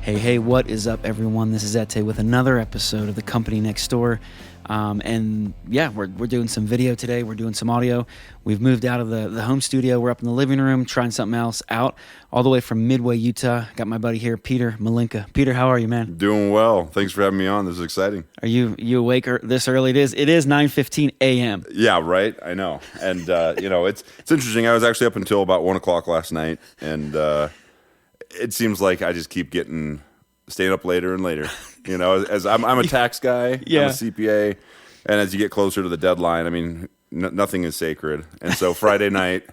Hey, what is up, everyone? This is Atv with another episode of The Company Next Door. We're doing some video today. We're doing some audio. We've moved out of the home studio. We're up in the living room trying something else out, all the way from Midway, Utah. Got my buddy here, Peter Malinka. Peter, how are you, man? Doing well. Thanks for having me on. This is exciting. Are you awake this early? It is 9:15 a.m. Yeah, right. I know. And, it's interesting. I was actually up until about 1 o'clock last night, and it seems like I just keep staying up later and later. As I'm a tax guy, yeah. I'm a CPA, and as you get closer to the deadline, I mean, nothing is sacred. And so Friday night,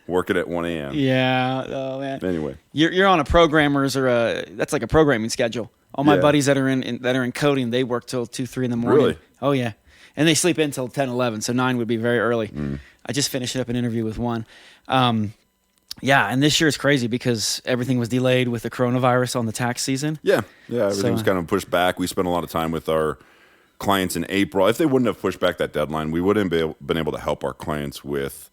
working at 1 a.m. Yeah. Oh man. Anyway, you're on a programmer's that's like a programming schedule. All my buddies that are in coding, they work till 2-3 in the morning. Really? Oh yeah. And they sleep in till 10-11, so 9 would be very early. I just finished up an interview with one. And this year is crazy because everything was delayed with the coronavirus on the tax season. Yeah, everything was kind of pushed back. We spent a lot of time with our clients in April. If they wouldn't have pushed back that deadline, we wouldn't have been able to help our clients with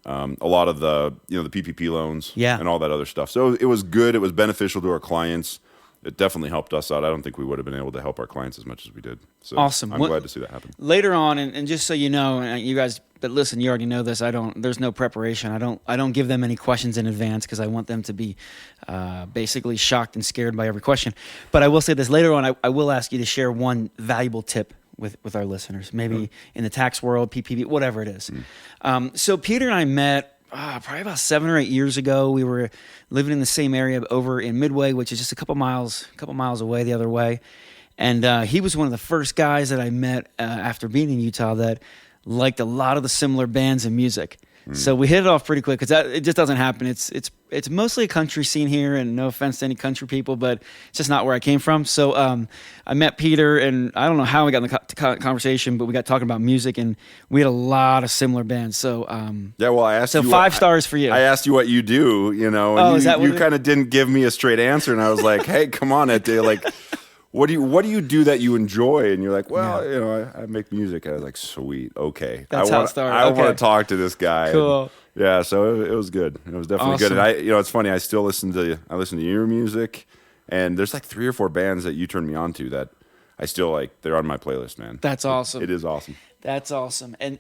a lot of the PPP loans and all that other stuff. So it was good. It was beneficial to our clients. It definitely helped us out. I don't think we would have been able to help our clients as much as we did. So awesome. I'm glad to see that happen. Later on, and just so you know, and you guys, but listen, you already know this. There's no preparation. I don't give them any questions in advance because I want them to be basically shocked and scared by every question. But I will say this later on. I will ask you to share one valuable tip with our listeners, maybe in the tax world, PPP, whatever it is. So Peter and I met probably about 7 or 8 years ago. We were living in the same area over in Midway, which is just a couple miles away the other way. And he was one of the first guys that I met after being in Utah that liked a lot of the similar bands and music. So we hit it off pretty quick because it just doesn't happen. It's mostly a country scene here, and no offense to any country people, but it's just not where I came from. So I met Peter, and I don't know how we got in the conversation, but we got talking about music, and we had a lot of similar bands. So I asked you. So 5 stars for you. I asked you what you do, and you kind of didn't give me a straight answer, and I was like, hey, come on, Ete, like. What do you do that you enjoy? And you're like, I make music. And I was like, sweet, okay. That's how it started. I want to talk to this guy. Cool. And, so it was good. It was definitely awesome. good. And it's funny. I still listen to your music, and there's like 3 or 4 bands that you turned me on to that I still like. They're on my playlist, man. That's awesome. It is awesome. That's awesome. And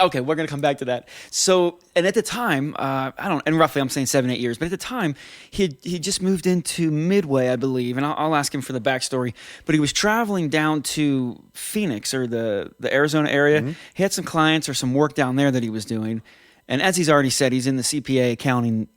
okay, we're going to come back to that. So, and at the time, and roughly I'm saying 7-8 years, but at the time, he just moved into Midway, I believe, and I'll ask him for the backstory, but he was traveling down to Phoenix or the Arizona area. He had some clients or some work down there that he was doing. And as he's already said, he's in the CPA accounting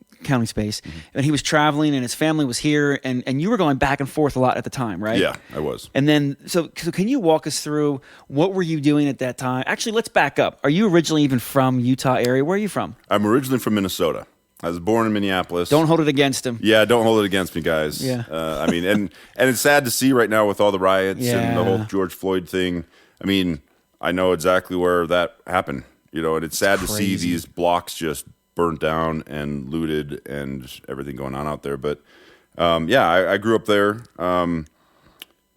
space, and he was traveling, and his family was here, and you were going back and forth a lot at the time, right? Yeah, I was. And then, so can you walk us through what were you doing at that time? Actually, let's back up. Are you originally even from Utah area? Where are you from? I'm originally from Minnesota. I was born in Minneapolis. Don't hold it against him. Yeah, don't hold it against me, guys. Yeah. And it's sad to see right now with all the riots and the whole George Floyd thing. I mean, I know exactly where that happened, and it's sad to see these blocks just burnt down and looted and everything going on out there. But I grew up there,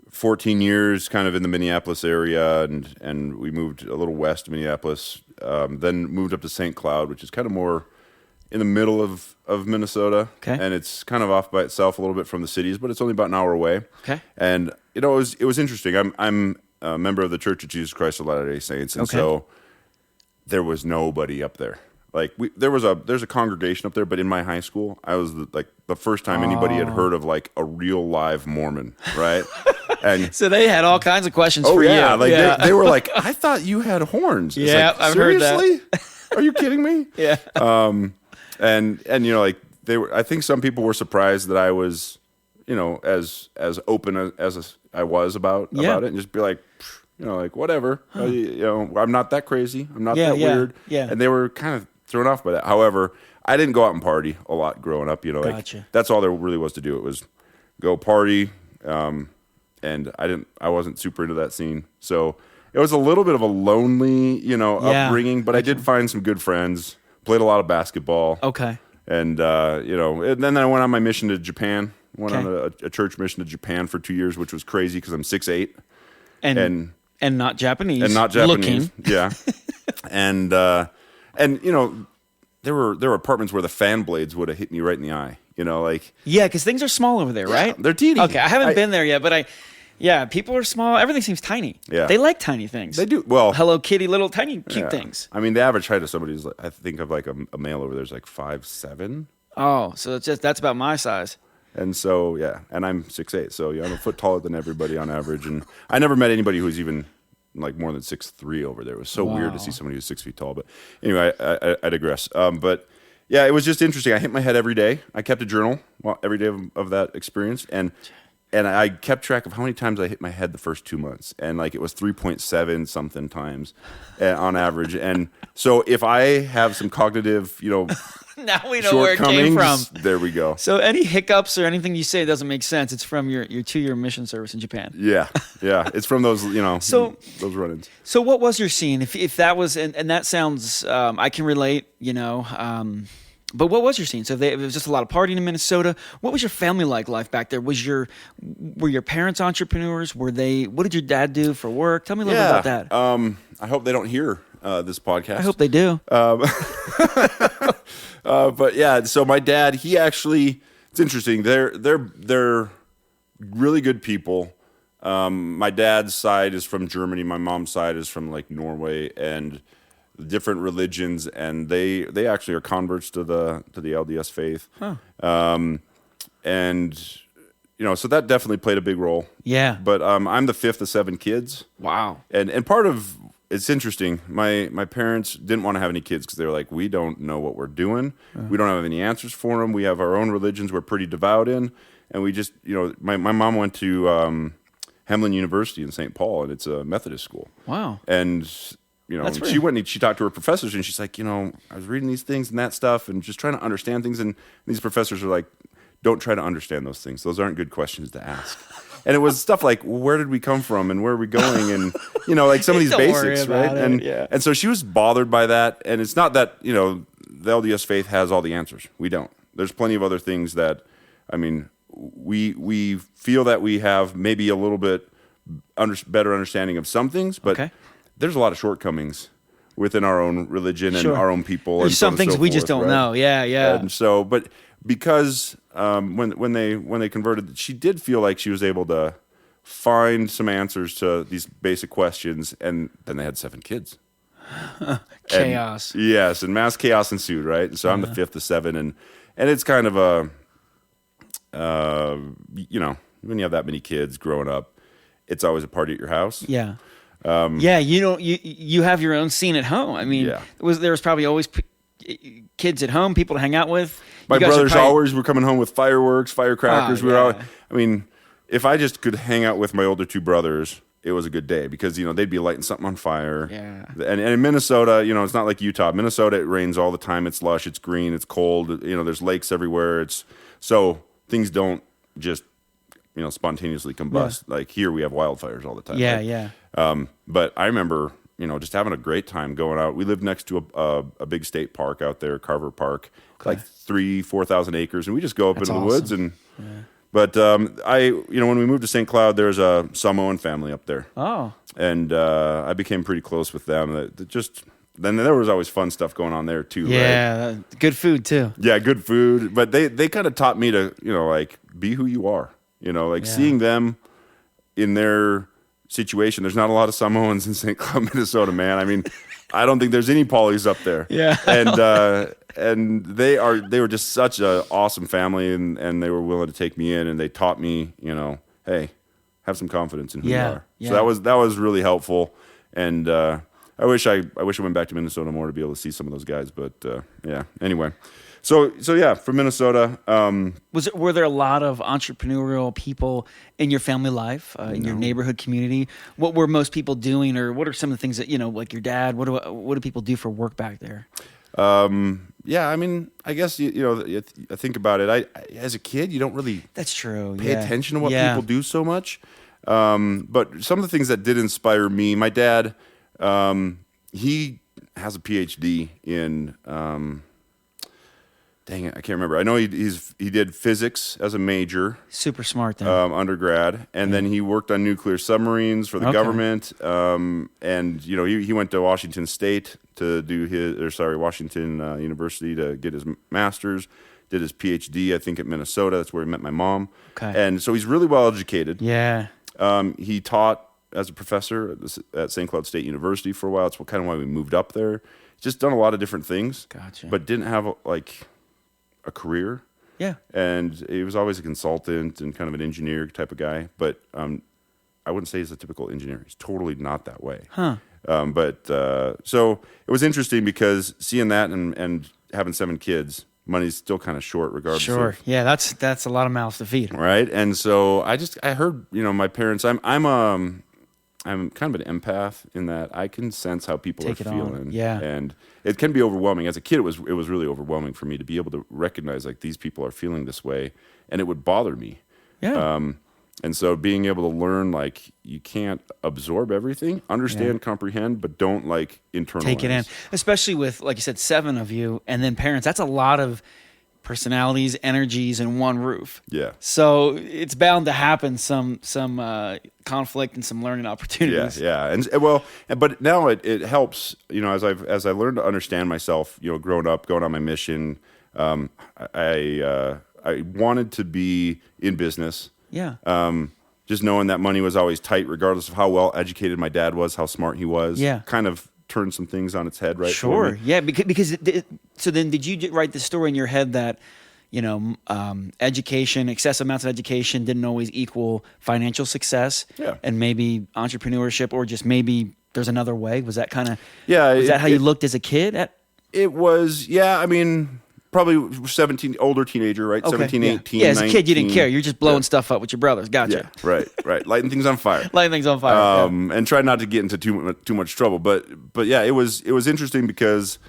14 years kind of in the Minneapolis area, and we moved a little west of Minneapolis, then moved up to St. Cloud, which is kind of more in the middle of Minnesota. Okay. And it's kind of off by itself a little bit from the cities, but it's only about an hour away. Okay. And it was interesting. I'm a member of the Church of Jesus Christ of Latter-day Saints, and so there was nobody up there. Like there's a congregation up there, but in my high school, I was the first time anybody had heard of like a real live Mormon, right? And so they had all kinds of questions for you. They were like, I thought you had horns. It's yeah, like, I've seriously? heard that. Are you kidding me? Yeah. And they were. I think some people were surprised that I was, as open as I was about it, and just be like, like whatever. I'm not that crazy. I'm not that weird. Yeah. And they were kind of thrown off by that. However, I didn't go out and party a lot growing up. Gotcha. That's all there really was to do. It was go party. And I wasn't super into that scene. So it was a little bit of a lonely, upbringing, but I did find some good friends, played a lot of basketball. Okay. And, and then I went on my mission to Japan, went on a church mission to Japan for 2 years, which was crazy because I'm 6'8". And not Japanese. And not Japanese. Looking. Yeah. And there were apartments where the fan blades would have hit me right in the eye, like Yeah, because things are small over there, right? they're teeny. Okay, I haven't been there yet, but people are small. Everything seems tiny. Yeah. They like tiny things. They do. Well, Hello Kitty, little tiny cute things. I mean, the average height of somebody is, I think of like a male over there is like 5'7". Oh, so that's about my size. And so, and I'm 6'8", so I'm a foot taller than everybody on average. And I never met anybody who's even like more than 6'3" over there. It was so weird to see somebody who's 6 feet tall. But anyway, I digress. But yeah, it was just interesting. I hit my head every day. I kept a journal every day of that experience, and I kept track of how many times I hit my head the first 2 months, and like it was 3.7 something times on average. And so if I have some cognitive, Now we know where it came from. There we go. So any hiccups or anything you say doesn't make sense. It's from your 2-year mission service in Japan. Yeah. It's from those, those run-ins. So what was your scene? If that was, and that sounds, I can relate, but what was your scene? So it was just a lot of partying in Minnesota. What was your family life back there? Were your parents entrepreneurs? What did your dad do for work? Tell me a little bit about that. I hope they don't hear this podcast. I hope they do. But yeah, so my dad, he actually, it's interesting. They're really good people. My dad's side is from Germany. My mom's side is from like Norway, and different religions, and they actually are converts to the LDS faith. Huh. And so that definitely played a big role. Yeah. But I'm the fifth of 7 kids. Wow. And part of it's interesting. My parents didn't want to have any kids because they were like, we don't know what we're doing. We don't have any answers for them. We have our own religions we're pretty devout in, and we just my mom went to Hamlin University in St. Paul, and it's a Methodist school. Wow. And she went and she talked to her professors, and she's like, I was reading these things and that stuff and just trying to understand things. And these professors are like, don't try to understand those things. Those aren't good questions to ask. And it was stuff like, where did we come from and where are we going? And, like some of these basics, right? And so she was bothered by that. And it's not that, the LDS faith has all the answers. We don't. There's plenty of other things that, we feel that we have maybe a little bit better understanding of some things, but there's a lot of shortcomings within our own religion and our own people. There's and some things we just don't know. Yeah. And so, but because when they converted, she did feel like she was able to find some answers to these basic questions, and then they had 7 kids. Chaos. And mass chaos ensued, right? And so I'm the fifth of 7, and it's kind of a when you have that many kids growing up, it's always a party at your house. Yeah. You have your own scene at home. I mean, there was probably always kids at home, people to hang out with. My brothers always were coming home with fireworks, firecrackers. If I just could hang out with my older 2 brothers, it was a good day because they'd be lighting something on fire. Yeah. And in Minnesota, it's not like Utah. Minnesota, it rains all the time. It's lush. It's green. It's cold. There's lakes everywhere. So things don't just spontaneously combust. Like here, we have wildfires all the time. Yeah. But I remember, just having a great time going out. We lived next to a big state park out there, Carver Park, like 3,000-4,000 acres, and we just go up into the woods. And but when we moved to St. Cloud, there's a Samoan family up there. Oh, and I became pretty close with them. Then there was always fun stuff going on there too. Yeah, right? Good food too. Yeah, good food. But they kind of taught me to be who you are. Seeing them in their situation. There's not a lot of Samoans in St. Cloud, Minnesota, man. I mean, I don't think there's any Polys up there. Yeah. And they were just such an awesome family, and they were willing to take me in, and they taught me, hey, have some confidence in who you are. Yeah. So that was really helpful. And I wish I went back to Minnesota more to be able to see some of those guys. But anyway. So yeah, from Minnesota. Were there a lot of entrepreneurial people in your family life, in your neighborhood community? What were most people doing, or what are some of the things that like your dad? What do people do for work back there? Yeah, I mean, I guess I think about it. As a kid, you don't really that's true pay attention to what people do so much. But some of the things that did inspire me, my dad, he has a PhD in. Dang it, I can't remember. I know he did physics as a major. Super smart then. Undergrad. And then he worked on nuclear submarines for the government. And, he went to Washington State to do Washington University to get his master's. did his PhD, I think, at Minnesota. That's where he met my mom. Okay. And so he's really well educated. Yeah. He taught as a professor at St. Cloud State University for a while. It's kind of why we moved up there. Just done a lot of different things. Gotcha. But didn't have a career. Yeah. And he was always a consultant and kind of an engineer type of guy. But I wouldn't say he's a typical engineer. He's totally not that way. Huh. So it was interesting because seeing that and having 7 kids, money's still kind of short regardless. Sure. Yeah, that's a lot of mouths to feed. Right. And so I heard, my parents, I'm kind of an empath in that I can sense how people Take are it on. feeling. Yeah. And it can be overwhelming. As a kid, it was really overwhelming for me to be able to recognize like these people are feeling this way, and it would bother me. Yeah. And so being able to learn, like, you can't absorb everything, understand, comprehend, but don't like internalize. Take it in, especially with, like you said, 7 of you, and then parents. That's a lot of personalities, energies in one roof. Yeah. So it's bound to happen some conflict and some learning opportunities. Yeah. But now it helps, as I learned to understand myself, growing up, going on my mission, I wanted to be in business. Yeah. Just knowing that money was always tight, regardless of how well educated my dad was, how smart he was. Yeah. Kind of turned some things on its head, right? Sure. Yeah. Because so then did you write the story in your head that, education, excessive amounts of education didn't always equal financial success? Yeah. And maybe entrepreneurship, or just maybe there's another way? Was that kind of, Yeah. was that how you looked as a kid? It was, yeah. I mean, probably 17, older teenager, right? Okay, 17, yeah. 18, Yeah, as a 19. kid, you didn't care. You're just blowing stuff up with your brothers. Gotcha. Yeah, right. Lighting things on fire. Lighting things on fire. And try not to get into too much trouble. But yeah, it was interesting because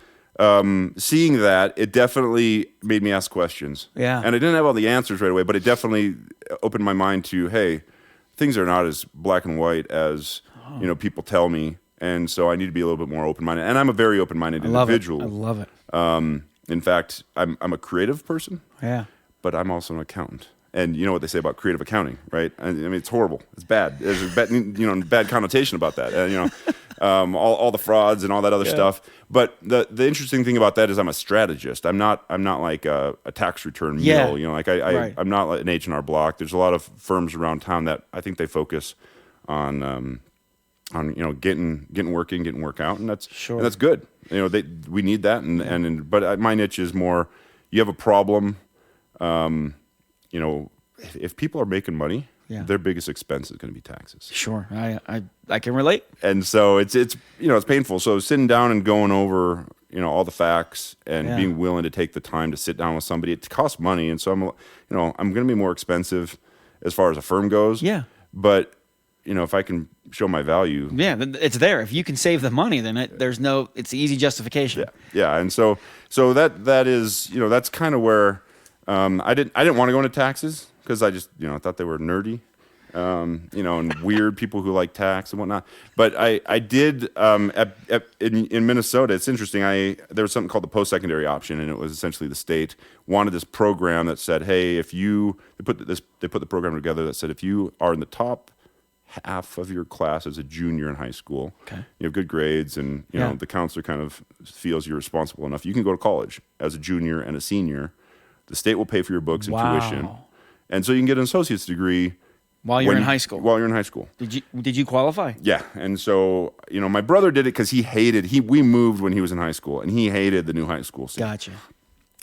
seeing that, it definitely made me ask questions. Yeah. And I didn't have all the answers right away, but it definitely opened my mind to, hey, things are not as black and white as people tell me. And so I need to be a little bit more open-minded. And I'm a very open-minded individual. I love it. In fact, I'm a creative person. Yeah. But I'm also an accountant. And you know what they say about creative accounting, right? I mean, it's horrible. It's bad. There's a bad connotation about that. And, all the frauds and all that other stuff. But the interesting thing about that is I'm a strategist. I'm not like a tax return mule. Right. I'm not like an H&R Block. There's a lot of firms around town that I think they focus on getting work out, and that's good. We need that, but my niche is more. You have a problem. If people are making money, their biggest expense is going to be taxes. Sure, I can relate. And so it's painful. So sitting down and going over all the facts and being willing to take the time to sit down with somebody, it costs money, and so I'm going to be more expensive as far as a firm goes. Yeah, but if I can show my value, it's there. If you can save the money, then it's the easy justification. Yeah, and so that is that's kind of where I didn't want to go into taxes because I just I thought they were nerdy, and weird people who like tax and whatnot. But I did in Minnesota. It's interesting. There was something called the post-secondary option, and it was essentially the state wanted this program that said, hey, if they put the program together that said if you are in the top half of your class as a junior in high school, you have good grades, and the counselor kind of feels you're responsible enough, you can go to college as a junior and a senior. The state will pay for your books and tuition, and so you can get an associate's degree while you're in high school. While you're in high school, did you qualify? Yeah, and so my brother did it because we moved when he was in high school, and he hated the new high school scene. Gotcha.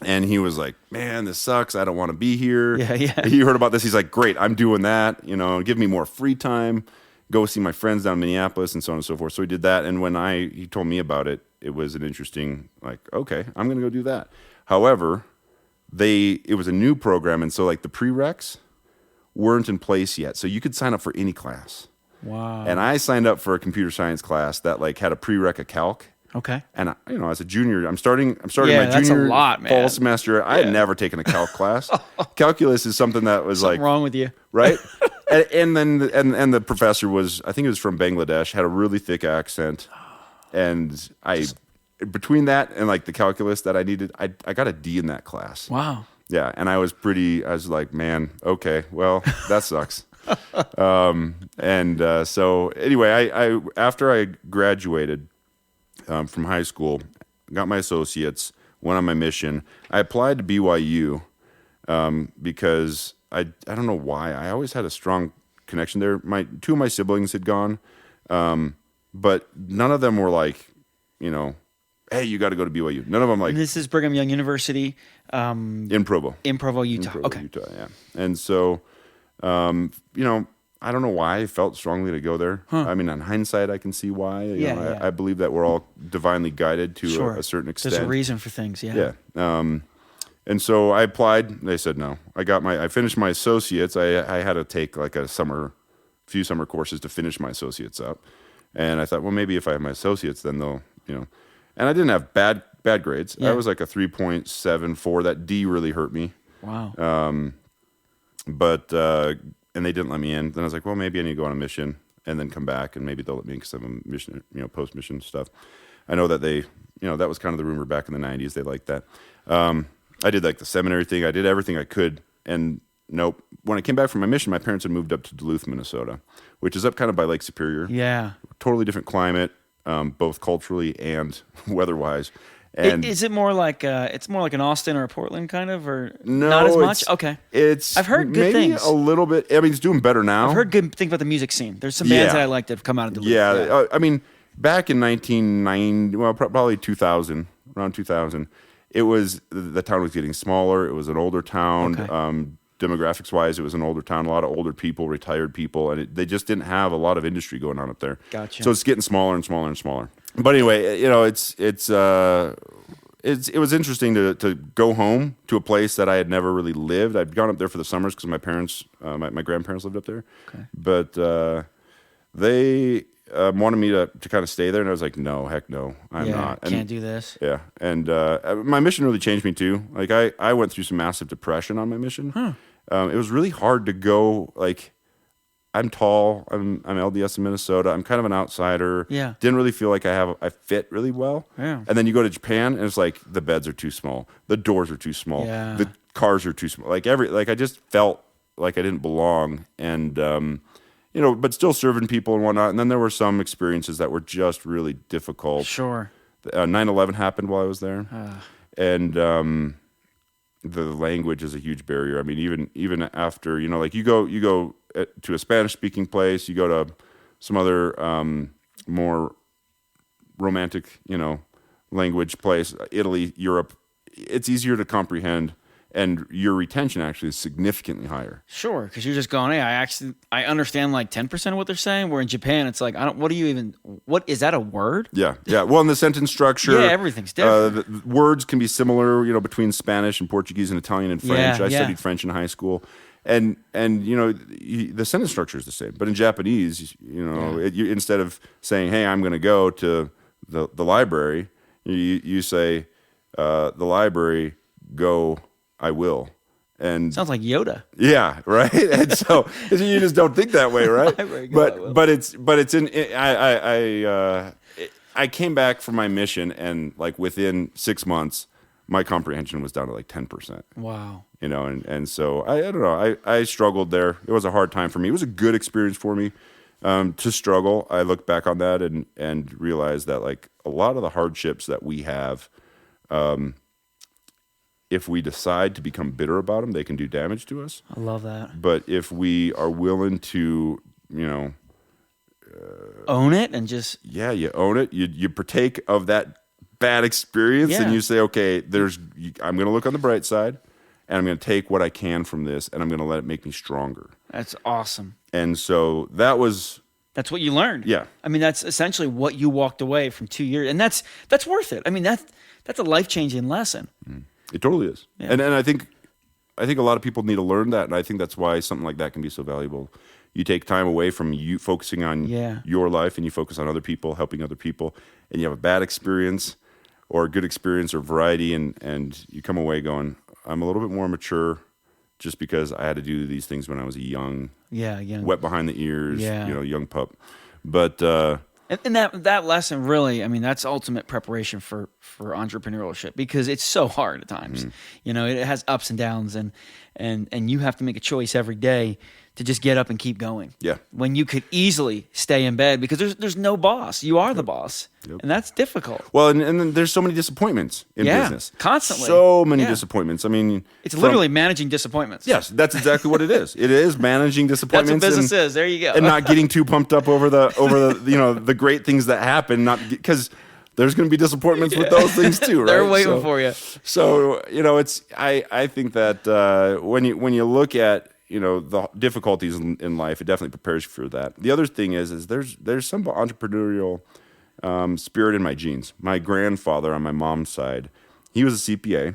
And he was like, man, this sucks. I don't want to be here. Yeah. He heard about this. He's like, great, I'm doing that. Give me more free time. Go see my friends down in Minneapolis and so on and so forth. So he did that. And when he told me about it, it was an interesting, like, okay, I'm going to go do that. However, it was a new program. And so like the prereqs weren't in place yet. So you could sign up for any class. Wow. And I signed up for a computer science class that like had a prereq of calc. Okay. And as a junior, I'm starting my that's junior a lot, man. fall semester. I had never taken a calc class. Calculus is something that was Something wrong with you, right? and then the professor I think it was from Bangladesh, had a really thick accent, and between that and like the calculus that I needed, I got a D in that class. Wow. Yeah, and I was like, man, okay, well, that sucks. So anyway, I after I graduated from high school, got my associates, went on my mission. I applied to BYU because I don't know why. I always had a strong connection there. Two of my siblings had gone, but none of them were like, hey, you got to go to BYU. None of them like. And this is Brigham Young University in Provo. In Provo, Utah. Okay. Utah, yeah. And so, I don't know why I felt strongly to go there. Huh. I mean, on hindsight, I can see why. Yeah. I believe that we're all divinely guided to a certain extent. There's a reason for things, Yeah. And so I applied. They said no. I finished my associates. I had to take like a few summer courses to finish my associates up. And I thought, well, maybe if I have my associates, then they'll, And I didn't have bad grades. Yeah. I was like a 3.74. That D really hurt me. Wow. And they didn't let me in. Then I was like, well, maybe I need to go on a mission and then come back, and maybe they'll let me because I'm a mission, post-mission stuff. I know that that was kind of the rumor back in the 90s. They liked that. I did like the seminary thing. I did everything I could, and nope. When I came back from my mission, my parents had moved up to Duluth, Minnesota, which is up kind of by Lake Superior. Yeah. Totally different climate, both culturally and weather-wise. And is it more like it's more like an Austin or a Portland kind of, or no, not as much? Okay, I've heard good maybe things. A little bit. I mean, it's doing better now. I've heard good things about the music scene. There's some bands that I like that have come out of Duluth. Yeah. I mean, back in 1990, well, probably 2000, around 2000, it was the town was getting smaller. It was an older town. Okay. Demographics wise, it was an older town. A lot of older people, retired people, and they just didn't have a lot of industry going on up there. Gotcha. So it's getting smaller and smaller and smaller. But anyway, it was interesting to go home to a place that I had never really lived. I'd gone up there for the summers because my parents, my grandparents lived up there. Okay. But they wanted me to kind of stay there, and I was like, no, heck no, I'm not. And, can't do this. Yeah, and my mission really changed me too. Like I went through some massive depression on my mission. Huh. It was really hard to go. Like I'm tall. I'm LDS in Minnesota. I'm kind of an outsider. Yeah. Didn't really feel like I fit really well. Yeah. And then you go to Japan, and it's like the beds are too small, the doors are too small, Yeah. the cars are too small. Like I just felt like I didn't belong, and but still serving people and whatnot. And then there were some experiences that were just really difficult. Sure. 9/11 happened while I was there, and the language is a huge barrier. I mean, even after like you go to a Spanish-speaking place, you go to some other more romantic, language place, Italy, Europe. It's easier to comprehend, and your retention actually is significantly higher. Sure, because you're just going, hey, I understand like 10% of what they're saying. Where in Japan, it's like, what is that a word? Yeah. Well, in the sentence structure, Yeah, everything's different. The words can be similar, between Spanish and Portuguese and Italian and French. Yeah, I studied French in high school, and the sentence structure is the same. But in Japanese, instead of saying, "Hey, I'm going to go to the library," you say, "The library, go, I will." And Sounds like Yoda. yeah, right. And so you just don't think that way, right? But it's in. I came back from my mission, and like within 6 months, my comprehension was down to like 10%. Wow. And so I don't know. I struggled there. It was a hard time for me. It was a good experience for me to struggle. I look back on that and realize that like a lot of the hardships that we have. If we decide to become bitter about them, they can do damage to us. I love that. But if we are willing to, own it and just... Yeah, you own it. You partake of that bad experience, and you say, okay, I'm going to look on the bright side, and I'm going to take what I can from this, and I'm going to let it make me stronger. That's awesome. And so that's what you learned. Yeah. I mean, that's essentially what you walked away from 2 years, and that's worth it. I mean, that's a life-changing lesson. It totally is. Yeah. And I think a lot of people need to learn that, and I think that's why something like that can be so valuable. You take time away from you focusing on your life, and you focus on other people, helping other people, and you have a bad experience or a good experience or variety, and you come away going, I'm a little bit more mature just because I had to do these things when I was a young, wet behind the ears, young pup. But and that lesson really, I mean, that's ultimate preparation for entrepreneurship, because it's so hard at times. It has ups and downs, and you have to make a choice every day to just get up and keep going. Yeah. When you could easily stay in bed because there's no boss. You are the boss. Yep. And that's difficult. Well, and then there's so many disappointments in business. Constantly. So many disappointments. I mean, it's literally managing disappointments. Yes, that's exactly what it is. It is managing disappointments. That's what business is. There you go. And not getting too pumped up over the the great things that happen. Not because there's going to be disappointments with those things too, right? They're waiting for you. So it's I think that when you look at the difficulties in life, it definitely prepares you for that. The other thing is there's some entrepreneurial spirit in my genes. My grandfather on my mom's side, he was a CPA,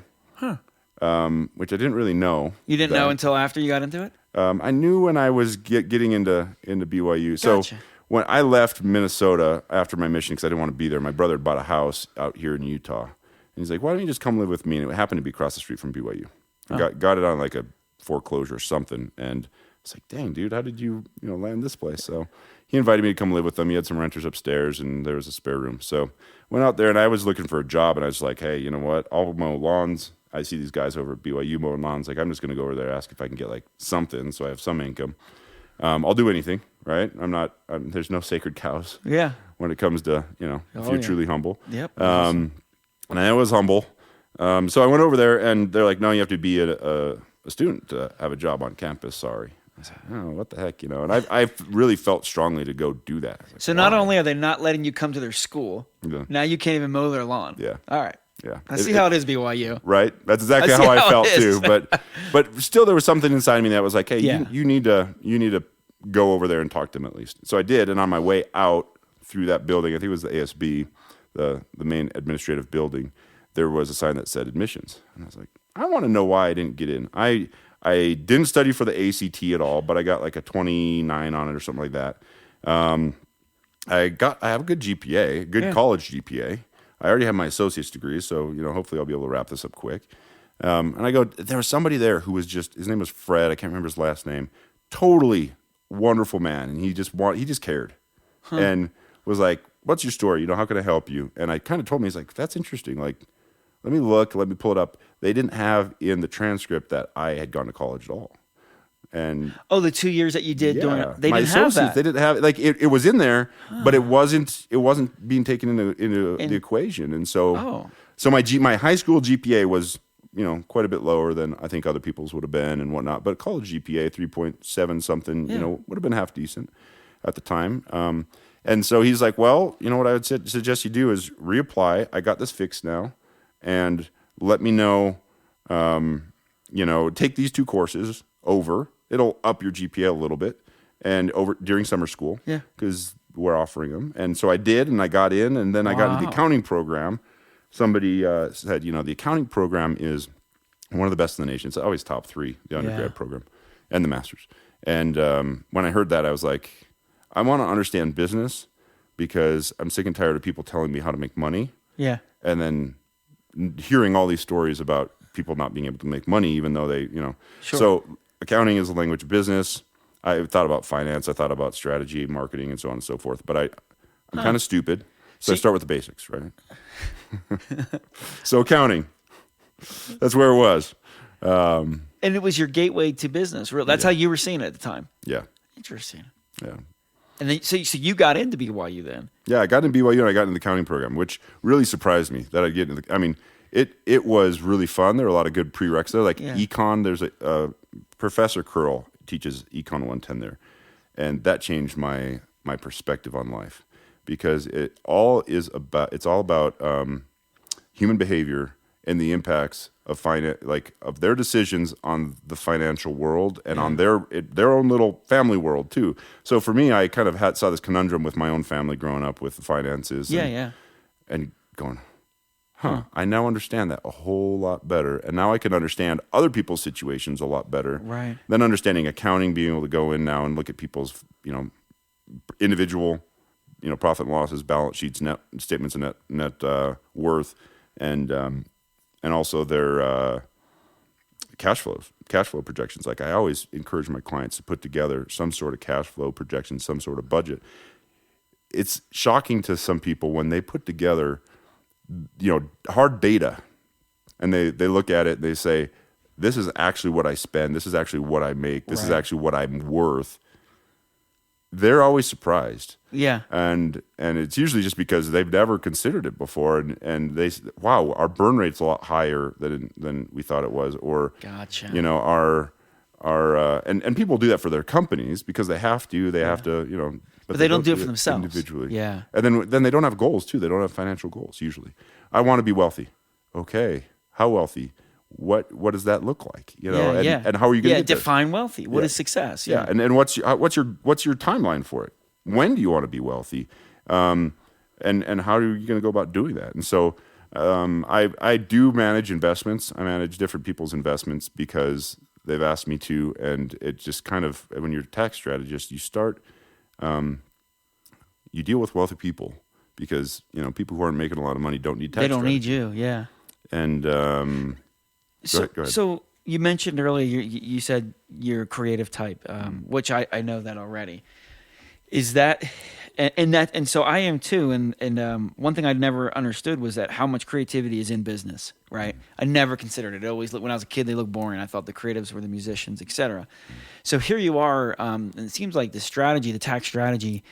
which I didn't really know. You didn't know until after you got into it? I knew when I was getting into BYU. Gotcha. So when I left Minnesota after my mission, because I didn't want to be there, my brother had bought a house out here in Utah. And he's like, why don't you just come live with me? And it happened to be across the street from BYU. I got it on like a foreclosure or something. And it's like, dang, dude, how did you land this place? So he invited me to come live with him. He had some renters upstairs, and there was a spare room. So went out there, and I was looking for a job, and I was like, hey, you know what? I'll mow lawns. I see these guys over at BYU mowing lawns. Like, I'm just going to go over there, ask if I can get like something so I have some income. I'll do anything, right? There's no sacred cows. Yeah. When it comes to, if you're truly humble. Yep. And I was humble. So I went over there, and they're like, no, you have to be a student to have a job on campus. Sorry. I said, oh, what the heck, And I really felt strongly to go do that. Like, so not only are they not letting you come to their school, now you can't even mow their lawn. Yeah. All right. Yeah. I see how it is, BYU. Right? That's exactly how I felt too. But still there was something inside me that was like, hey, you need to go over there and talk to them at least. So I did, and on my way out through that building, I think it was the ASB, the main administrative building, there was a sign that said admissions. And I was like, I want to know why I didn't get in. I didn't study for the ACT at all, but I got like a 29 on it or something like that. I have a good GPA, good college GPA. I already have my associate's degree, so hopefully I'll be able to wrap this up quick. And I go, there was somebody there who was his name was Fred. I can't remember his last name. Totally wonderful man, and he just cared, and was like, "What's your story? How can I help you?" And I kind of told me, he's like, "That's interesting. Like, let me look. Let me pull it up." They didn't have in the transcript that I had gone to college at all. And the 2 years that you did during it, they my didn't have associates, that. they didn't have it was in there, but it wasn't being taken into the equation. And so my high school GPA was quite a bit lower than I think other people's would have been and whatnot. But college GPA 3.7 something, would have been half decent at the time. And so he's like, well, what I would suggest you do is reapply. I got this fixed now, and let me know. Take these 2 courses over. It'll up your GPA a little bit, and over during summer school, because we're offering them. And so I did, and I got in, and then I got into the accounting program. Somebody said, the accounting program is one of the best in the nation. It's always top 3, the undergrad program and the master's. And when I heard that, I was like, I want to understand business because I'm sick and tired of people telling me how to make money. Yeah. And then hearing all these stories about people not being able to make money, even though they, Sure. So accounting is a language of business. I thought about finance. I thought about strategy, marketing, and so on and so forth. But I'm kind of stupid. So I start with the basics, right? So accounting, that's where it was. And it was your gateway to business. That's how you were seeing it at the time. Yeah. Interesting. Yeah. And then, so you got into BYU then? Yeah, I got into BYU and I got into the accounting program, which really surprised me that I'd get into it was really fun. There were a lot of good prereqs there, like econ. There's a Professor Curl teaches Econ 110 there, and that changed my perspective on life because it's all about human behavior and the impacts of of their decisions on the financial world and on their own little family world too. So for me, I kind of saw this conundrum with my own family growing up with the finances. And going, I now understand that a whole lot better. And now I can understand other people's situations a lot better. Right. Then understanding accounting, being able to go in now and look at people's, individual, profit and losses, balance sheets, net statements of net worth, and also their cash flow projections. Like I always encourage my clients to put together some sort of cash flow projection, some sort of budget. It's shocking to some people when they put together hard data, and they look at it, they say, this is actually what I spend. This is actually what I make. This is actually what I'm worth. They're always surprised. Yeah. And it's usually just because they've never considered it before. And they, wow, our burn rate's a lot higher than we thought it was. Or, Gotcha. you know, and people do that for their companies because they have to, you know. But they don't do it for themselves. Individually. Yeah. And then they don't have goals too. They don't have financial goals usually. I want to be wealthy. Okay. How wealthy? What does that look like? You know, and how are you going to get define wealthy? What is success? Yeah. And what's your timeline for it? When do you want to be wealthy? And how are you going to go about doing that? And so I do manage investments. I manage different people's investments because they've asked me to, and it just kind of, when you're a tax strategist, you start, you deal with wealthy people because, you know, people who aren't making a lot of money don't need tax. They don't need you. Yeah. And go ahead. So you mentioned earlier, you said you're a creative type, which I know that already. Is that, and so I am too. And one thing I'd never understood was that how much creativity is in business, right? I never considered it. Always, when I was a kid, they looked boring. I thought the creatives were the musicians, etc. So here you are, and it seems like the tax strategy,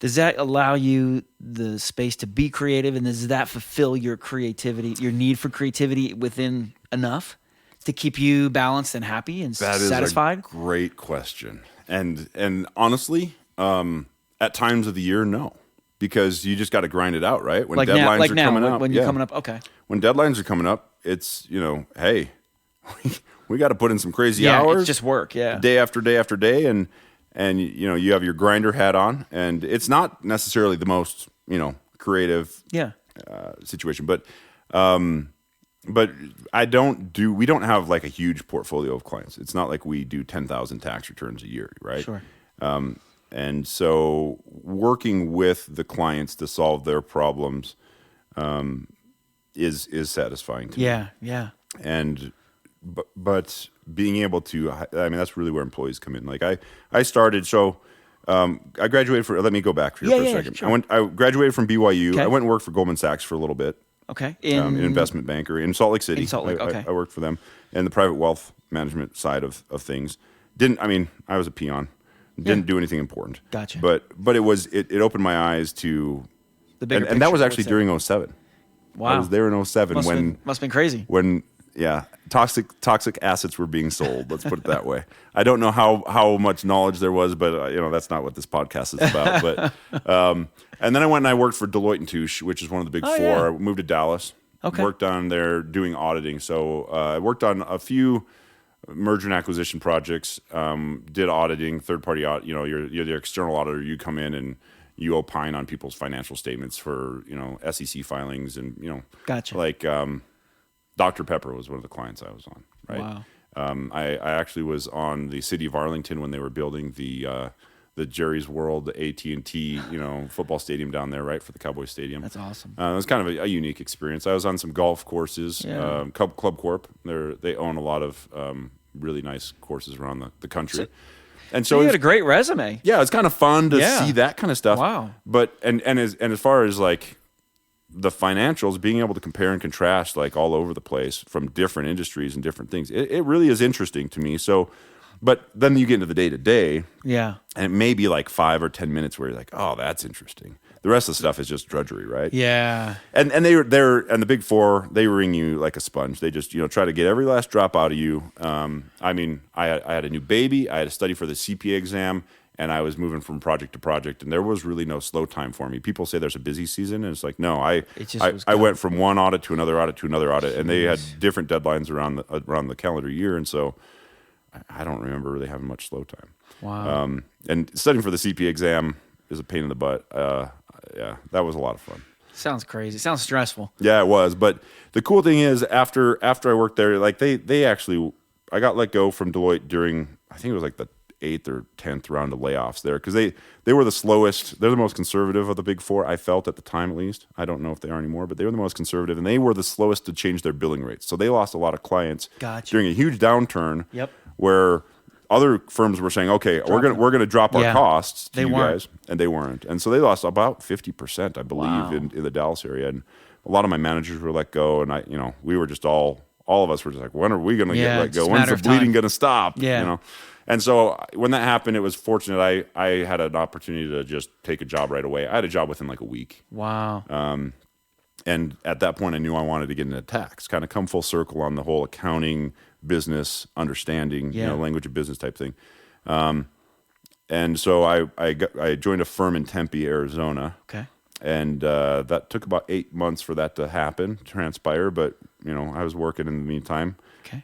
does that allow you the space to be creative, and does that fulfill your creativity, your need for creativity within enough to keep you balanced and happy and satisfied? That is a great question. And honestly, at times of the year, no, because you just got to grind it out, right? When deadlines are coming up, when you're coming up, okay. When deadlines are coming up, it's, you know, hey, we got to put in some crazy hours. It's just work, day after day after day, and you know, you have your grinder hat on, and it's not necessarily the most, you know, creative situation, but we don't have like a huge portfolio of clients. It's not like we do 10,000 tax returns a year, right? Sure. And so working with the clients to solve their problems is satisfying to me. Yeah. And but being able to, I mean, that's really where employees come in. Like I started, I graduated let me go back here for a second. Sure. I graduated from BYU. Okay. I went and worked for Goldman Sachs for a little bit. Okay. An investment banker in Salt Lake City. Okay. I worked for them in the private wealth management side of things. I was a peon. Didn't do anything important. Gotcha. But it opened my eyes to the bigger and that was actually during 2007. Wow. I was there in 2007 must have been crazy. When toxic assets were being sold. Let's put it that way. I don't know how much knowledge there was, but you know, that's not what this podcast is about. But and then I went and I worked for Deloitte & Touche, which is one of the big four. Yeah. I moved to Dallas. Okay. Worked on there doing auditing. So I worked on a few merger and acquisition projects. Did auditing, third party audit. You know, you're the external auditor. You come in and you opine on people's financial statements for, you know, SEC filings and, you know, Gotcha. Like Dr. Pepper was one of the clients I was on, right? Wow. I actually was on the city of Arlington when they were building the Jerry's World, the AT&T, you know, football stadium down there, right, for the Cowboys Stadium. That's awesome. It was kind of a unique experience. I was on some golf courses. Yeah. Club Corp. They own a lot of really nice courses around the country. And so you had a great resume. Yeah, it's kind of fun to see that kind of stuff. Wow. But as far as like the financials, being able to compare and contrast like all over the place from different industries and different things, it really is interesting to me. So, but then you get into the day to day, and it may be like 5 or 10 minutes where you're like, oh, that's interesting. The rest of the stuff is just drudgery, right? Yeah. And they're and the big four, they wring you like a sponge. They just, you know, try to get every last drop out of you. I mean, I had a new baby. I had to study for the CPA exam. And I was moving from project to project, and there was really no slow time for me. People say there's a busy season, and it's like, no, I went from one audit to another audit to another audit, and they had different deadlines around the calendar year, and so I don't remember really having much slow time. Wow. And studying for the CPA exam is a pain in the butt. Yeah, that was a lot of fun. Sounds crazy. Sounds stressful. Yeah, it was. But the cool thing is, after I worked there, like they actually, I got let go from Deloitte during, I think it was like the 8th or 10th round of layoffs there, because they were the slowest. They're the most conservative of the big four, I felt at the time, at least. I don't know if they are anymore, but they were the most conservative, and they were the slowest to change their billing rates. So they lost a lot of clients during a huge downturn. Yep. Where other firms were saying, okay, we're gonna drop our costs to you guys, and they weren't, and so they lost about 50%, I believe, in the Dallas area, and a lot of my managers were let go, and we were just all all of us were just like, when are we going to get let go? just a When's matter the of bleeding time. going to stop? Yeah. You know? And so when that happened, it was fortunate. I had an opportunity to just take a job right away. I had a job within like a week. Wow. And at that point, I knew I wanted to get into tax, kind of come full circle on the whole accounting, business, understanding, language of business type thing. And so I joined a firm in Tempe, Arizona. Okay. And that took about 8 months for that to transpire. But, I was working in the meantime. Okay.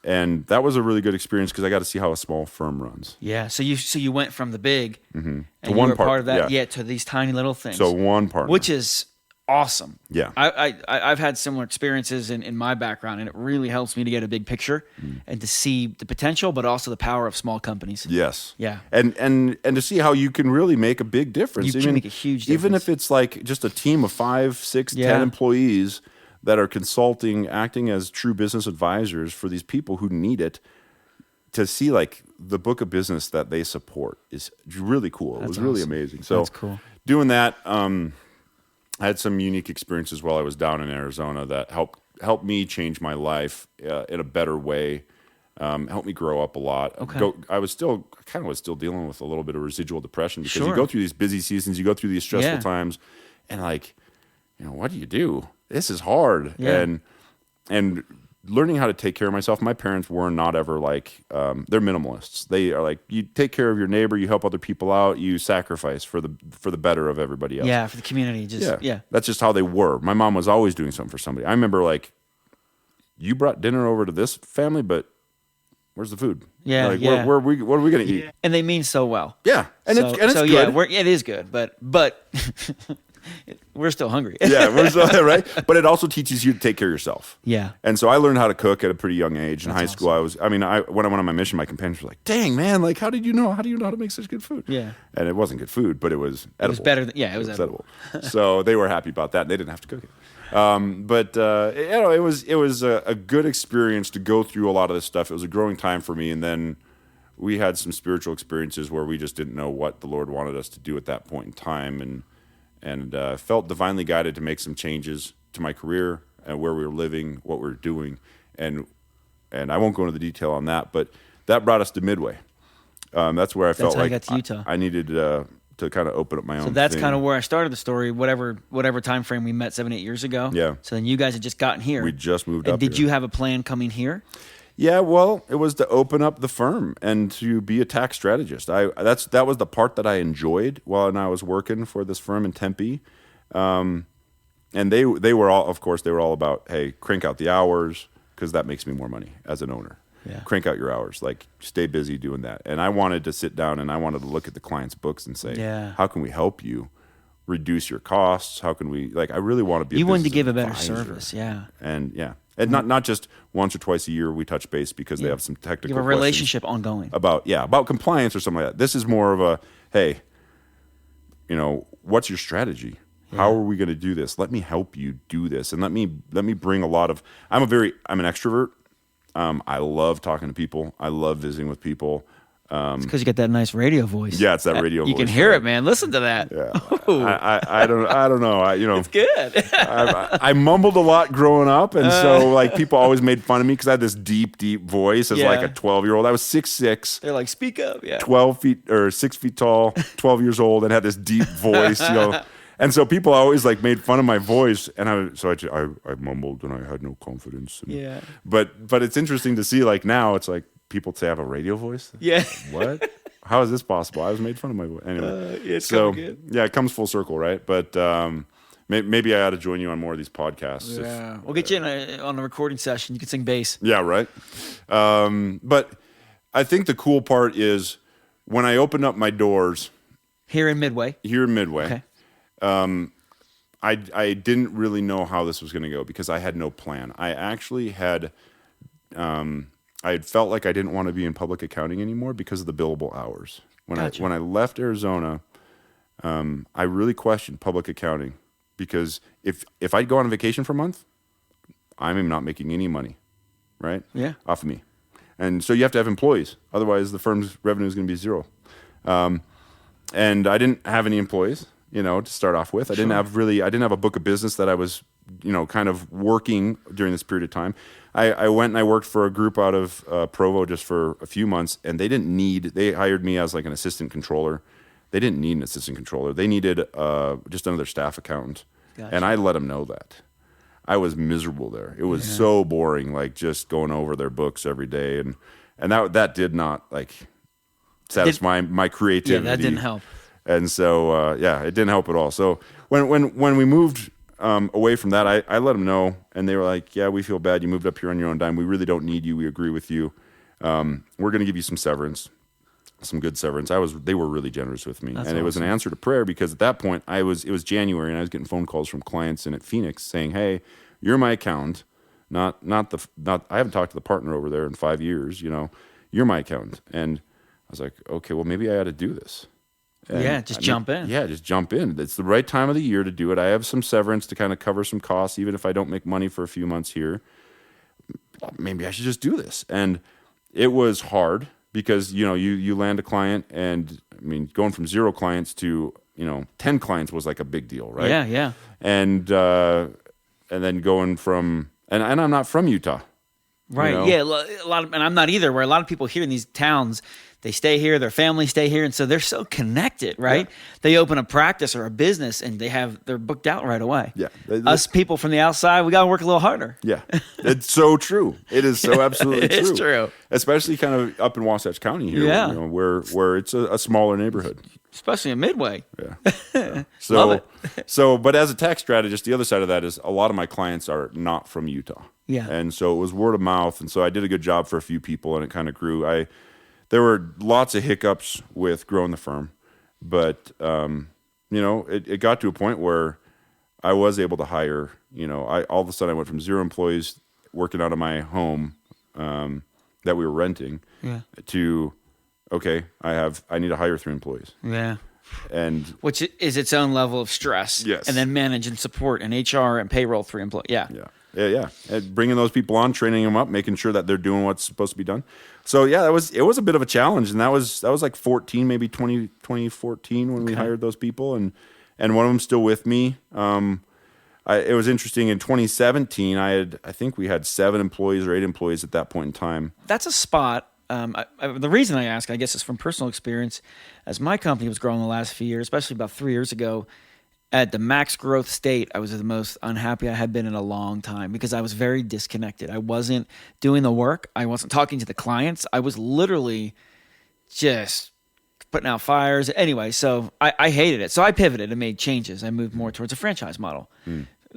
And that was a really good experience because I got to see how a small firm runs. Yeah. So you went from the big and you one were part- part of that, yeah. to these tiny little things. So one partner. Which is awesome. Yeah. I've had similar experiences in my background, and it really helps me to get a big picture and to see the potential, but also the power of small companies. Yes. Yeah. And to see how you can really make a big difference. You can make a huge Even difference. if it's like just a team of 5, 6, 10 employees that are consulting, acting as true business advisors for these people who need it, to see like the book of business that they support is really cool. It was really amazing. So That's cool. Doing that, I had some unique experiences while I was down in Arizona that helped me change my life in a better way. Helped me grow up a lot. Okay. I was still dealing with a little bit of residual depression because you Sure. go through these busy seasons, you go through these stressful Yeah. times, and like, what do you do? This is hard. Yeah. And learning how to take care of myself. My parents were not ever like, they're minimalists. They are like, you take care of your neighbor, you help other people out, you sacrifice for the better of everybody else. Yeah, for the community. That's just how they were. My mom was always doing something for somebody. I remember like, you brought dinner over to this family, but where's the food? Yeah, like, yeah. what are we going to eat? And they mean so well. Yeah, and so, it's good. Yeah, it is good, but we're still hungry. Yeah, we're still right. But it also teaches you to take care of yourself. Yeah. And so I learned how to cook at a pretty young age. In That's high school, when I went on my mission, my companions were like, "Dang, man! Like, how do you know how to make such good food?" Yeah. And it wasn't good food, but it was edible. It was better than, it was edible. So they were happy about that. And they didn't have to cook it. It was a good experience to go through a lot of this stuff. It was a growing time for me, and then we had some spiritual experiences where we just didn't know what the Lord wanted us to do at that point in time, and felt divinely guided to make some changes to my career and where we were living, what we were doing, and I won't go into the detail on that, but that brought us to Midway. That's where I felt how you like got to Utah. I needed to kind of open up my own. So that's thing. kind of where I started the story. Whatever time frame we met 7-8 years ago. Yeah. So then you guys had just gotten here. We just moved and up. Did here. you have a plan coming here? Yeah, well, it was to open up the firm and to be a tax strategist. That was the part that I enjoyed while I was working for this firm in Tempe. And they were all, of course, about, hey, crank out the hours because that makes me more money as an owner. Yeah. Crank out your hours, like stay busy doing that. And I wanted to sit down and I wanted to look at the client's books and say, how can we help you reduce your costs? How can we, I really want to be. You wanted to business give a better advisor. service, yeah. And not just once or twice a year we touch base because they have some technical. You have a relationship ongoing about compliance or something like that. This is more of a, hey, what's your strategy? Yeah. How are we going to do this? Let me help you do this, and let me bring a lot of. I'm an extrovert. I love talking to people. I love visiting with people. It's because you got that nice radio voice. Yeah, it's that radio voice. You can hear it, man. Listen to that. Yeah. I don't know. It's good. I mumbled a lot growing up, and so people always made fun of me because I had this deep voice as like a 12-year-old. I was 6'6". They're like, speak up. Yeah. 12 feet or 6 feet tall, 12 years old, and had this deep voice. And so people always made fun of my voice, and I mumbled and I had no confidence. Yeah. But it's interesting to see now it's like. People say I have a radio voice. Yeah. What? How is this possible? I was made fun of my voice. Anyway, it's so good. Yeah, it comes full circle, right? But maybe I ought to join you on more of these podcasts. Yeah, we'll get you on a recording session. You can sing bass. Yeah, right. But I think the cool part is when I opened up my doors here in Midway. Okay. I didn't really know how this was going to go because I had no plan. I actually had. I had felt like I didn't want to be in public accounting anymore because of the billable hours. When I left Arizona, I really questioned public accounting because if I'd go on vacation for a month, I'm not making any money, right? Yeah. Off of me. And so you have to have employees. Otherwise, the firm's revenue is going to be zero. And I didn't have any employees, to start off with. I didn't have a book of business that I was kind of working during this period of time. I went and I worked for a group out of Provo just for a few months, and they hired me as like an assistant controller. They didn't need an assistant controller. They needed just another staff accountant. Gotcha. And I let them know that. I was miserable there. It was so boring, like just going over their books every day. And that did not like satisfy my creativity. Yeah, that didn't help. And so, it didn't help at all. So when we moved away from that, I let them know, and they were like, yeah, we feel bad. You moved up here on your own dime. We really don't need you. We agree with you. We're going to give you some severance, some good severance. They were really generous with me. That's and awesome. It was an answer to prayer, because at that point it was January, and I was getting phone calls from clients in at Phoenix saying, hey, you're my accountant. I haven't talked to the partner over there in 5 years, you're my accountant. And I was like, okay, well, maybe I ought to do this. And jump in. Yeah, just jump in. It's the right time of the year to do it. I have some severance to kind of cover some costs, even if I don't make money for a few months here. Maybe I should just do this. And it was hard because, you land a client, and I mean, going from 0 clients to, 10 clients was like a big deal, right? Yeah, yeah. And then going from, and I'm not from Utah. Right. Yeah. A lot of, and I'm not either. Where a lot of people here in these towns, they stay here, their families stay here, and so they're so connected, right? Yeah. They open a practice or a business, and they're booked out right away. Yeah. Us people from the outside, we got to work a little harder. Yeah. It's so true. It is so absolutely true. It's true. Especially kind of up in Wasatch County here, where it's a smaller neighborhood. Especially in Midway. Yeah. So, but as a tax strategist, the other side of that is a lot of my clients are not from Utah. Yeah. And so it was word of mouth, and so I did a good job for a few people, and it kind of grew. There were lots of hiccups with growing the firm, but it got to a point where I was able to hire. All of a sudden I went from 0 employees working out of my home that we were renting to, okay, I need to hire 3 employees. Yeah. And which is its own level of stress. Yes. And then manage and support and HR and payroll 3 employees. Yeah. Yeah. Yeah. And bringing those people on, training them up, making sure that they're doing what's supposed to be done. So it was a bit of a challenge, and that was like 2014 when we hired those people, and one of them's still with me. It was interesting in 2017. I think we had 7 employees or 8 employees at that point in time. That's a spot. The reason I ask, I guess, is from personal experience. As my company was growing the last few years, especially about 3 years ago, at the max growth state, I was the most unhappy I had been in a long time because I was very disconnected. I wasn't doing the work. I wasn't talking to the clients. I was literally just putting out fires. Anyway, so I hated it. So I pivoted and made changes. I moved more towards a franchise model.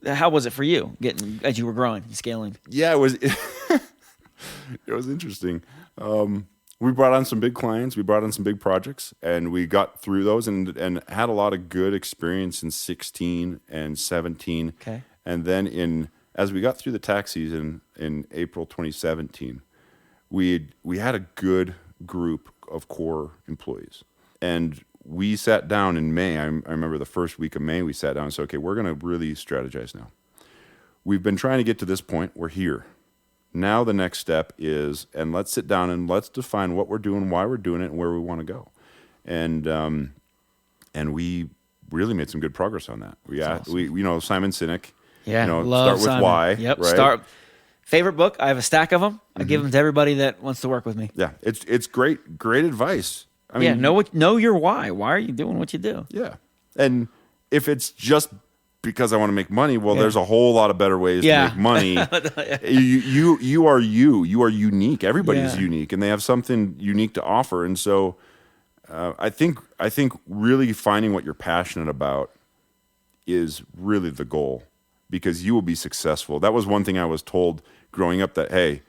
How was it for you as you were growing and scaling? Yeah, it was. It was interesting. We brought on some big clients. We brought on some big projects, and we got through those and had a lot of good experience in 16 and 17. Okay. And then as we got through the tax season in April 2017, we had a good group of core employees. And we sat down in May. I remember the first week of May, we sat down and said, okay, we're going to really strategize now. We've been trying to get to this point. We're here. Now the next step is, and let's sit down and let's define what we're doing, why we're doing it, and where we want to go. And we really made some good progress on that. Awesome. We Simon Sinek. Yeah, start love with Simon. why. Yep. Right? Favorite book. I have a stack of them. I give them to everybody that wants to work with me. Yeah, it's great advice. I mean, know your why. Why are you doing what you do? Yeah, and if it's just because I want to make money, well, there's a whole lot of better ways to make money. You are unique. Everybody is unique, and they have something unique to offer. And so, I think really finding what you're passionate about is really the goal, because you will be successful. That was one thing I was told growing up, that hey,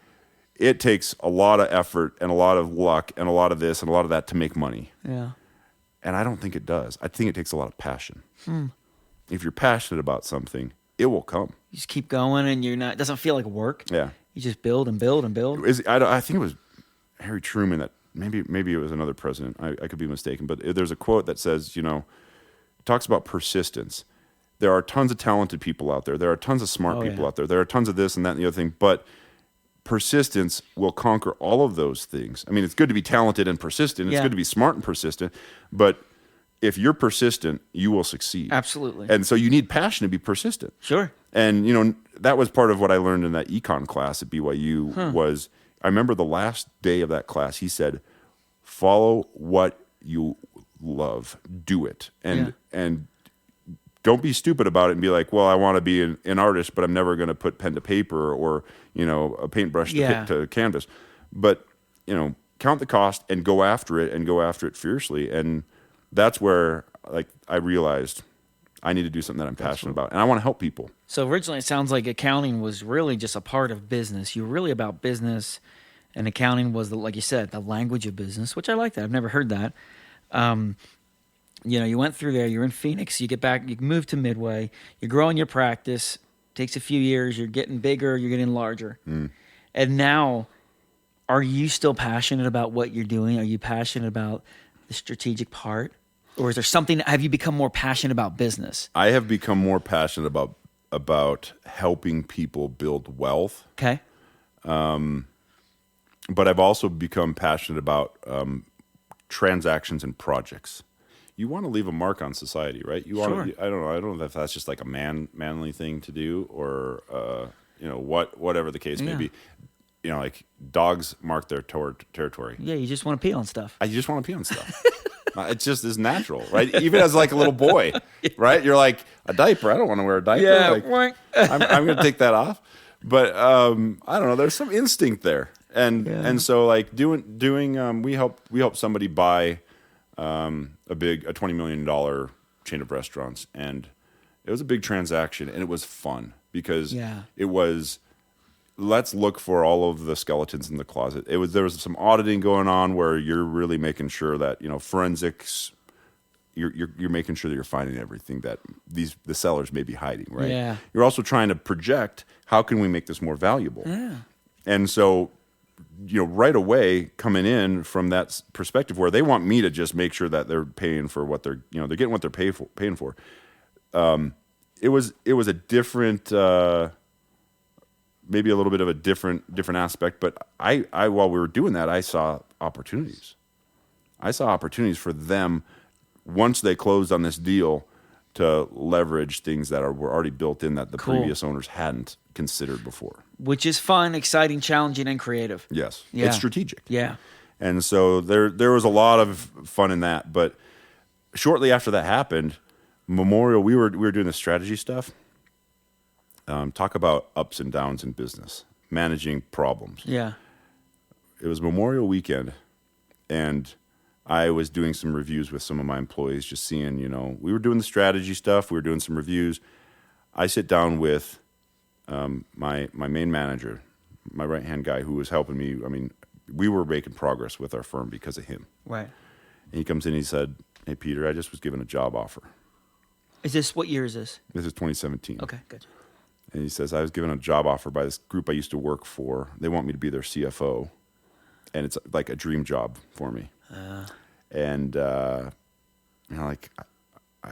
it takes a lot of effort and a lot of luck and a lot of this and a lot of that to make money. Yeah, and I don't think it does. I think it takes a lot of passion. If you're passionate about something, it will come. You just keep going, and it doesn't feel like work. Yeah. You just build and build and build. I think it was Harry Truman that maybe it was another president. I could be mistaken, but there's a quote that says, talks about persistence. There are tons of talented people out there. There are tons of smart people out there. There are tons of this and that and the other thing, but persistence will conquer all of those things. I mean, it's good to be talented and persistent. It's good to be smart and persistent, but if you're persistent, you will succeed. Absolutely. And so you need passion to be persistent. Sure. And, that was part of what I learned in that econ class at BYU was, I remember the last day of that class, he said, follow what you love, do it. And don't be stupid about it and be like, well, I want to be an artist, but I'm never going to put pen to paper or, a paintbrush to canvas. But, count the cost and go after it fiercely. And that's where I realized I need to do something that I'm passionate about, and I want to help people. So originally, it sounds like accounting was really just a part of business. You were really about business, and accounting was, like you said, the language of business, which I like that. I've never heard that. You went through there. You're in Phoenix. You get back. You move to Midway. You're growing your practice. Takes a few years. You're getting bigger. You're getting larger. And now, are you still passionate about what you're doing? Are you passionate about the strategic part? Or is there something, have you become more passionate about business? I have become more passionate about helping people build wealth. Okay. But I've also become passionate about transactions and projects. You want to leave a mark on society, right? You want Sure. to, I don't know if that's just like a manly thing to do or whatever the case may be. Like dogs mark their territory. Yeah, you just want to pee on stuff. I just want to pee on stuff. It just is natural, right? Even as like a little boy, right? You're like, a diaper. I don't want to wear a diaper. Yeah. I'm going to take that off. But I don't know. There's some instinct there, and so like doing we help somebody buy a $20 million chain of restaurants, and it was a big transaction, and it was fun because it was. Let's look for all of the skeletons in the closet. There was some auditing going on where you're really making sure that forensics. You're making sure that you're finding everything that the sellers may be hiding, right? Yeah. You're also trying to project how can we make this more valuable. Yeah. And so, right away coming in from that perspective where they want me to just make sure that they're paying for what they're they're getting what they're paying for. It was a different. Maybe a little bit of a different aspect, but I while we were doing that, I saw opportunities. I saw opportunities for them once they closed on this deal to leverage things that were already built in that the previous owners hadn't considered before. Which is fun, exciting, challenging, and creative. Yes, Yeah. it's strategic. Yeah. And so there was a lot of fun in that. But shortly after that happened, Memorial, we were doing the strategy stuff. Talk about ups and downs in business, managing problems. Yeah. It was Memorial Weekend, and I was doing some reviews with some of my employees, just seeing, we were doing the strategy stuff. We were doing some reviews. I sit down with my main manager, my right-hand guy who was helping me. I mean, we were making progress with our firm because of him. Right. And he comes in and he said, "Hey, Peter, I just was given a job offer." What year is this? This is 2017. Okay, good. And he says, "I was given a job offer by this group I used to work for. They want me to be their CFO. And it's like a dream job for me." And, I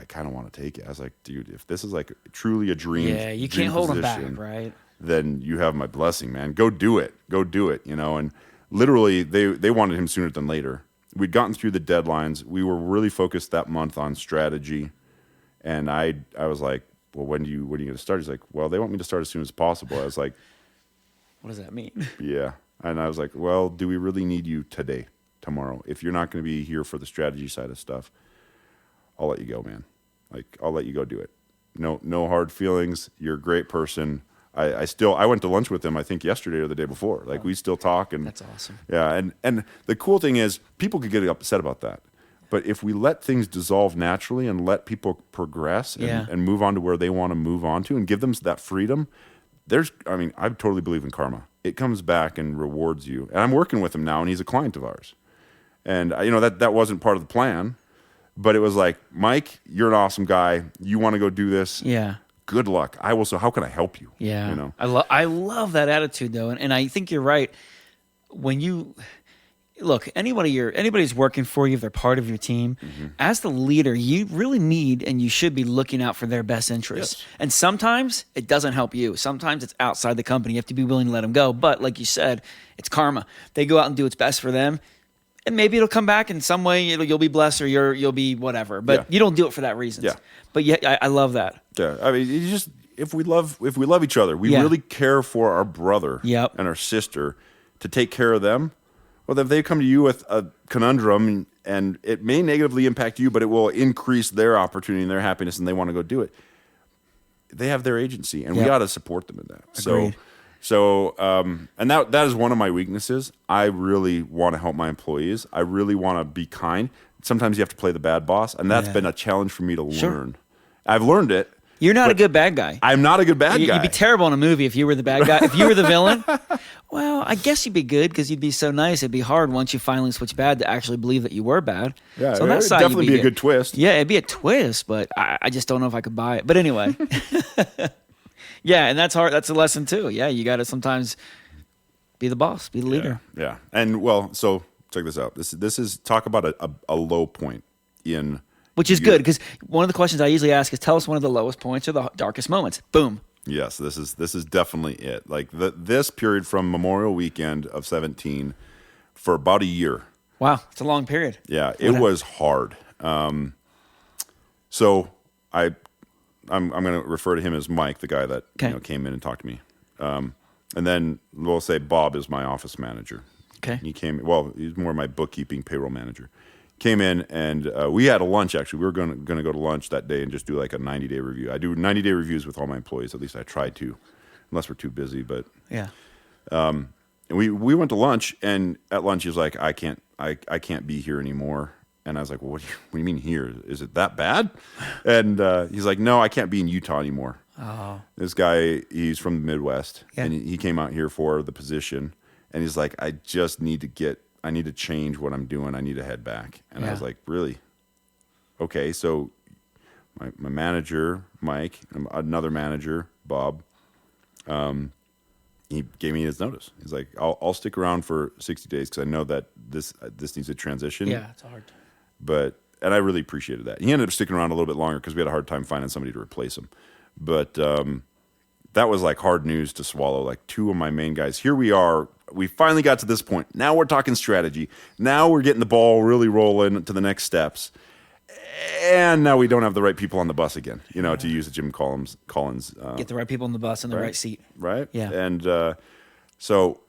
kind of want to take it. I was like, dude, if this is like truly a dream, you can't hold them back, position, right? then you have my blessing, man. Go do it. And literally they wanted him sooner than later. We'd gotten through the deadlines. We were really focused that month on strategy. And I was like, "Well, when are you going to start?" He's like, "Well, they want me to start as soon as possible." I was like, What does that mean? "Yeah." And I was like, "Well, do we really need you today, tomorrow? If you're not going to be here for the strategy side of stuff, I'll let you go, man. Like, I'll let you go do it. No hard feelings. You're a great person." I went to lunch with him, I think yesterday or the day before. Like, we still talk. And That's awesome. Yeah. And the cool thing is people could get upset about that. But if we let things dissolve naturally and let people progress and move on to where they want to move on to and give them that freedom, I totally believe in karma. It comes back and rewards you. And I'm working with him now, and he's a client of ours. And, that wasn't part of the plan. But it was like, "Mike, you're an awesome guy. You want to go do this? Yeah. Good luck. I will. So how can I help you?" Yeah. I love that attitude, though. And I think you're right. When you look, anybody's working for you, if they're part of your team, as the leader, you really need and you should be looking out for their best interests. Yes. And sometimes it doesn't help you. Sometimes it's outside the company. You have to be willing to let them go. But like you said, it's karma. They go out and do what's best for them. And maybe it'll come back in some way. You'll be blessed, or you'll be whatever. But you don't do it for that reason. Yeah. But I love that. Yeah. I mean, if we love each other, we really care for our brother and our sister, to take care of them. Well, if they come to you with a conundrum and it may negatively impact you, but it will increase their opportunity and their happiness, and they want to go do it, they have their agency, and we got to support them in that. Agreed. And that is one of my weaknesses. I really want to help my employees. I really want to be kind. Sometimes you have to play the bad boss, and that's been a challenge for me to learn. I've learned it. You're not a good bad guy. I'm not a good bad guy. You'd be terrible in a movie if you were the bad guy. If you were the villain, well, I guess you'd be good because you'd be so nice. It'd be hard once you finally switch bad to actually believe that you were bad. Yeah, so on that it'd side, definitely be a good twist. Yeah, it'd be a twist, but I just don't know if I could buy it. But anyway, yeah, and that's hard. That's a lesson too. Yeah, you got to sometimes be the boss, be the leader. Yeah. And so check this out. This is talk about a low point in. Which is good, because one of the questions I usually ask is, tell us one of the lowest points or the darkest moments. Boom. Yes, this is definitely it. Like this period from Memorial Weekend of 17 for about a year. Wow, it's a long period. Yeah, it was hard. So I'm going to refer to him as Mike, the guy that came in and talked to me. And then we'll say Bob is my office manager. Okay. He's more my bookkeeping payroll manager. Came in and we had a lunch, actually. We were going to go to lunch that day and just do like a 90-day review. I do 90-day reviews with all my employees. At least I try to, unless we're too busy. But yeah. And we went to lunch, and at lunch he was like, I can't be here anymore. And I was like, well, what do you mean here? Is it that bad? And he's like, no, I can't be in Utah anymore. Oh. This guy, he's from the Midwest, and he came out here for the position, and he's like, I need to change what I'm doing. I need to head back. And I was like, really? Okay. So my manager, Mike, and another manager, Bob, he gave me his notice. He's like, I'll stick around for 60 days because I know that this needs a transition. Yeah, it's hard. And I really appreciated that. He ended up sticking around a little bit longer because we had a hard time finding somebody to replace him. But that was like hard news to swallow. Like two of my main guys. Here we are. We finally got to this point. Now we're talking strategy. Now we're getting the ball really rolling to the next steps. And now we don't have the right people on the bus again, to use the Jim Collins. Get the right people on the bus in the right seat. Right? Yeah. And so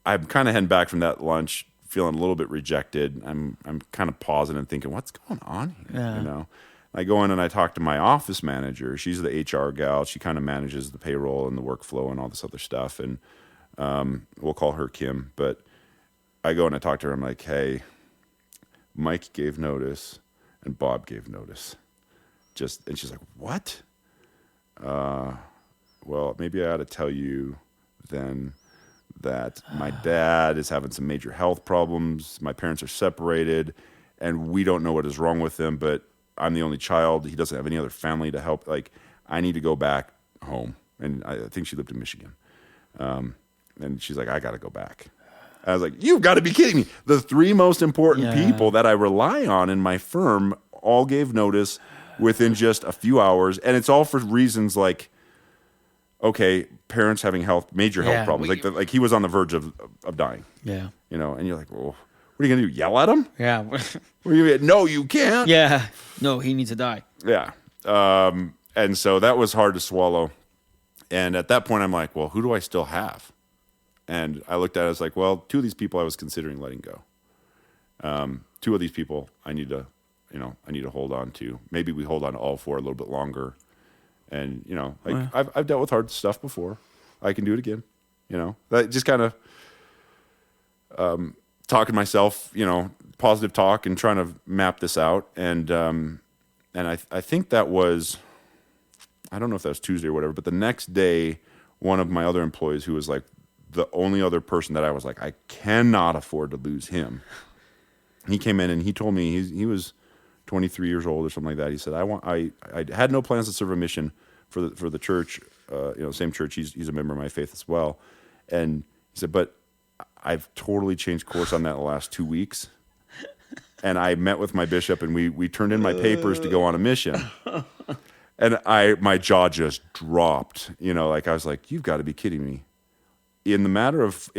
I'm kind of heading back from that lunch feeling a little bit rejected. I'm kind of pausing and thinking, what's going on here? Yeah. I go in and I talk to my office manager. She's the HR gal. She kind of manages the payroll and the workflow and all this other stuff. And we'll call her Kim. But I go and I talk to her. I'm like, hey, Mike gave notice and Bob gave notice. And she's like, what? Well, maybe I ought to tell you then that my dad is having some major health problems. My parents are separated, and we don't know what is wrong with him, but I'm the only child. He doesn't have any other family to help. Like, I need to go back home. And I think she lived in Michigan. And she's like, I got to go back. I was like, you've got to be kidding me. The three most important people that I rely on in my firm all gave notice within just a few hours. And it's all for reasons like, okay, parents having major health problems. Like he was on the verge of dying. Yeah. And you're like, well, what are you going to do? Yell at him? Yeah. No, you can't. Yeah. No, he needs to die. Yeah. And so that was hard to swallow. And at that point, I'm like, well, who do I still have? And I looked at it, I was like, well, two of these people I was considering letting go. Two of these people I need to hold on to. Maybe we hold on to all four a little bit longer. And, I've dealt with hard stuff before. I can do it again. That just kind of talking to myself, positive talk and trying to map this out. And I think that was, I don't know if that was Tuesday or whatever, but the next day, one of my other employees who was like the only other person that I was like, I cannot afford to lose him. He came in and he told me he was 23 years old or something like that. He said, I had no plans to serve a mission for the church, same church. He's a member of my faith as well. And he said, but I've totally changed course on that in the last 2 weeks. And I met with my bishop and we turned in my papers to go on a mission. And my jaw just dropped. I was like, you've got to be kidding me. In the matter of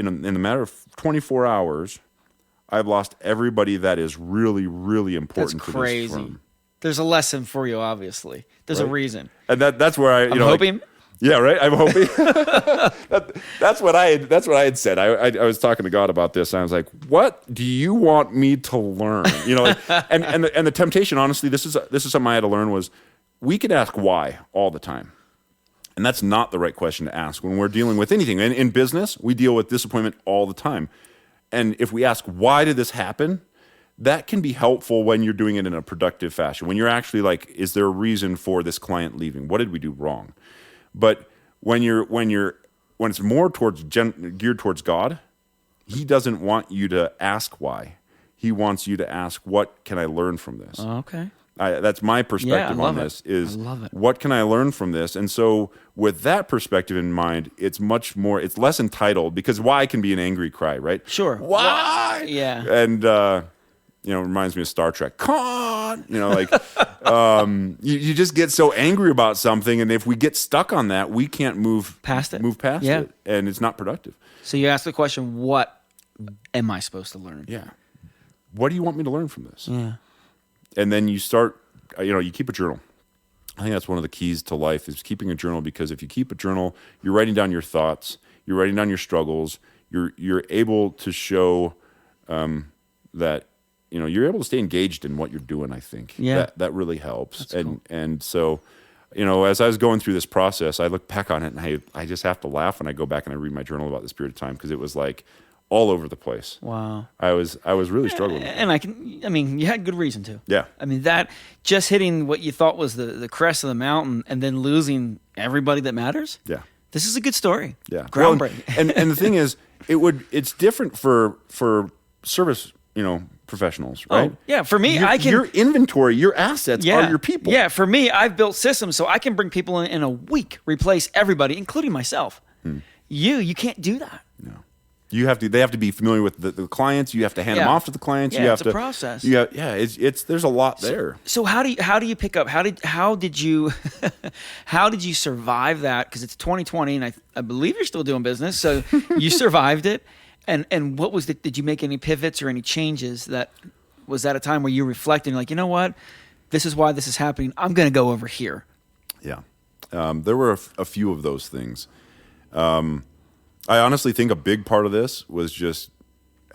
24 hours, I've lost everybody that is really, really important. That's crazy. To this firm. There's a lesson for you, obviously. There's a reason. And that's where I'm hoping Yeah, right. I'm hoping. That's what I had said. I was talking to God about this, and I was like, "What do you want me to learn?" Like, and the temptation, honestly, this is something I had to learn was we could ask why all the time, and that's not the right question to ask when we're dealing with anything. In business, we deal with disappointment all the time, and if we ask why did this happen, that can be helpful when you're doing it in a productive fashion. When you're actually like, is there a reason for this client leaving? What did we do wrong? But when it's more geared towards God, He doesn't want you to ask why. He wants you to ask, what can I learn from this? Oh, okay. That's my perspective on this. Is I love it. What can I learn from this? And so with that perspective in mind, it's less entitled, because why can be an angry cry, right? Sure. Why? Yeah. And it reminds me of Star Trek. Con, like you just get so angry about something, and if we get stuck on that, we can't move past it, and it's not productive. So you ask the question, what am I supposed to learn? Yeah. What do you want me to learn from this? Yeah. And then you start, you keep a journal. I think that's one of the keys to life is keeping a journal, because if you keep a journal, you're writing down your thoughts, you're writing down your struggles, you're able to show that you're able to stay engaged in what you're doing. I think that really helps. That's cool. And so, as I was going through this process, I look back on it and I just have to laugh when I go back and I read my journal about this period of time, because it was like all over the place. Wow. I was really struggling. And you had good reason to. Yeah. That just hitting what you thought was the crest of the mountain and then losing everybody that matters. Yeah. This is a good story. Yeah. Groundbreaking. Well, and the thing is, it's different for service, professionals, right? Oh, yeah. For me, your inventory, your assets are your people. Yeah. For me, I've built systems so I can bring people in a week, replace everybody, including myself. You can't do that. No. They have to be familiar with the clients. You have to hand them off to the clients. Yeah, you have it's a process. There's a lot there. So how do you pick up? How did you survive that? Because it's 2020, and I believe you're still doing business. So you survived it. And what was did you make any pivots or any changes? Was that a time where you reflected and like, you know what, this is why this is happening. I'm going to go over here. Yeah, there were a few of those things. I honestly think a big part of this was just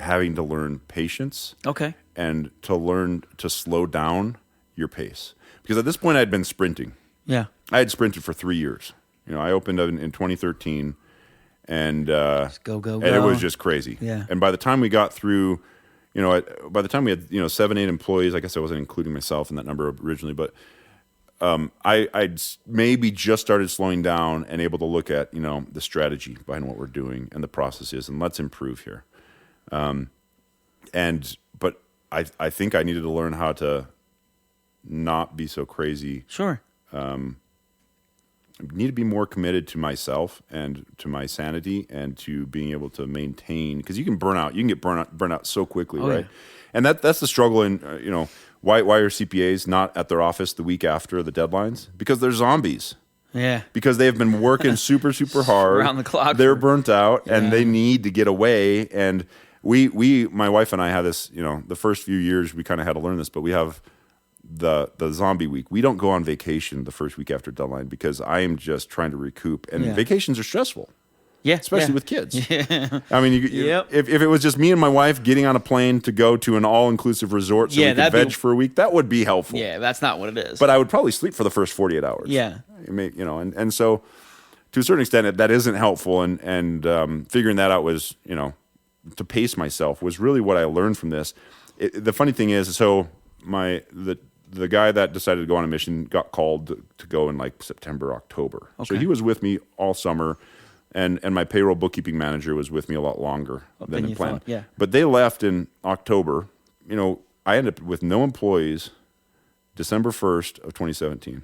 having to learn patience. Okay. And to learn to slow down your pace, because at this point I had been sprinting. Yeah. I had sprinted for 3 years. I opened in 2013. And just go. And it was just crazy. Yeah. And by the time we got through, by the time we had 7, 8 employees, I guess I wasn't including myself in that number originally, but I'd maybe just started slowing down and able to look at the strategy behind what we're doing and the processes, and let's improve here. But I think I needed to learn how to not be so crazy. Sure. I need to be more committed to myself and to my sanity and to being able to maintain, because you can burn out. You can get burn out so quickly, right? Yeah. And that's the struggle in, why are CPAs not at their office the week after the deadlines? Because they're zombies. Yeah. Because they've been working super hard. Around the clock. They're burnt out and they need to get away. And my wife and I had this, the first few years we kind of had to learn this, but we have the zombie week. We don't go on vacation the first week after deadline because I am just trying to recoup. And vacations are stressful. Yeah. Especially with kids. Yeah. I mean, if it was just me and my wife getting on a plane to go to an all-inclusive resort so we could veg for a week, that would be helpful. Yeah, that's not what it is. But I would probably sleep for the first 48 hours. Yeah. And so to a certain extent, that isn't helpful. And figuring that out was, to pace myself was really what I learned from this. The funny thing is, so the guy that decided to go on a mission got called to go in like September, October. Okay. So he was with me all summer. And my payroll bookkeeping manager was with me a lot longer than planned. Yeah. But they left in October. I ended up with no employees December 1st of 2017.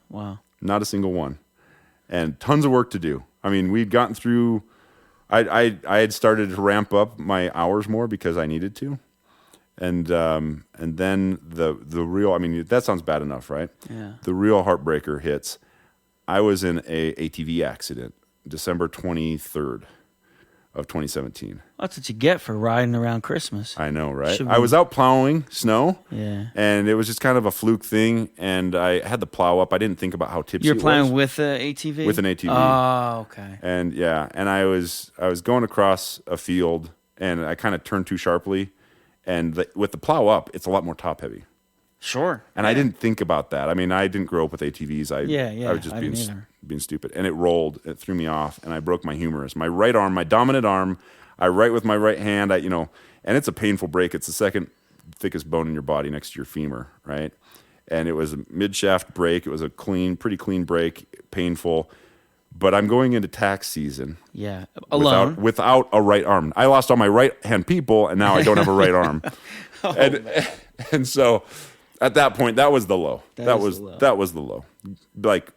Wow. Not a single one. And tons of work to do. I mean, we'd gotten through, I had started to ramp up my hours more because I needed to. And then the real, that sounds bad enough, right? Yeah. The real heartbreaker hits. I was in a ATV accident December 23rd of 2017. That's what you get for riding around Christmas. I know, right? Should I was out plowing snow, Yeah. and it was just kind of a fluke thing, and I had the plow up. I didn't think about how tipsy You're it playing was. with an ATV? With an ATV. Oh, okay. And and I was going across a field, and I kind of turned too sharply, and with the plow up, it's a lot more top heavy. Sure. And I didn't think about that. I mean, I didn't grow up with ATVs. I was just being stupid, and it rolled. It threw me off, and I broke my humerus. My right arm, my dominant arm. I write with my right hand. And it's a painful break. It's the second thickest bone in your body next to your femur, right? And it was a mid-shaft break. It was a pretty clean break, painful. But I'm going into tax season. Yeah, alone. Without a right arm. I lost all my right-hand people, and now I don't have a right arm. And so at that point, that was the low. That was the low. Like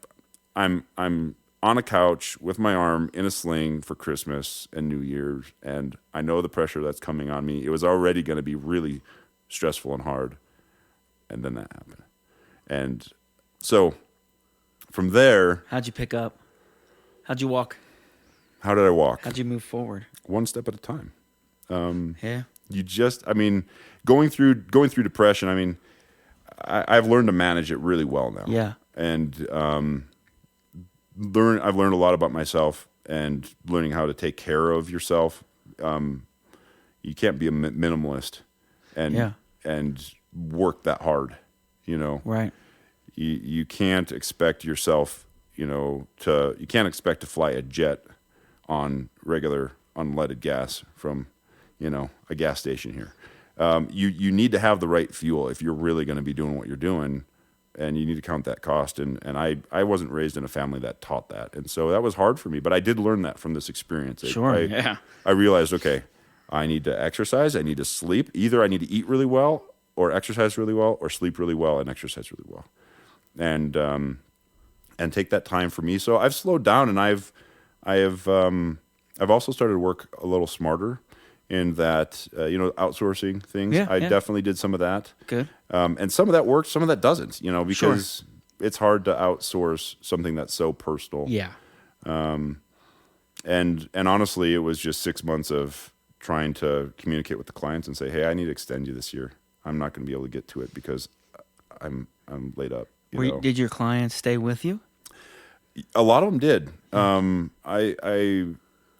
I'm on a couch with my arm in a sling for Christmas and New Year's, and I know the pressure that's coming on me. It was already going to be really stressful and hard, and then that happened. And so from there, how'd you pick up? How'd you walk? How did I walk? How'd you move forward? One step at a time. Yeah. Going through depression. I've learned to manage it really well now. Yeah. And I've learned a lot about myself and learning how to take care of yourself. You can't be a minimalist and work that hard, Right. You can't expect yourself, you can't expect to fly a jet on regular unleaded gas from, a gas station here. You need to have the right fuel if you're really going to be doing what you're doing. And you need to count that cost. And I wasn't raised in a family that taught that. And so that was hard for me. But I did learn that from this experience. Sure, I realized, okay, I need to exercise. I need to sleep. Either I need to eat really well or exercise really well or sleep really well and exercise really well. And take that time for me. So I've slowed down, and I've also started to work a little smarter in that, outsourcing things. I definitely did some of that. Good. And some of that works, some of that doesn't, because it's hard to outsource something that's so personal. Yeah. And honestly, it was just 6 months of trying to communicate with the clients and say, hey, I need to extend you this year. I'm not going to be able to get to it because I'm laid up. Did your clients stay with you? A lot of them did. I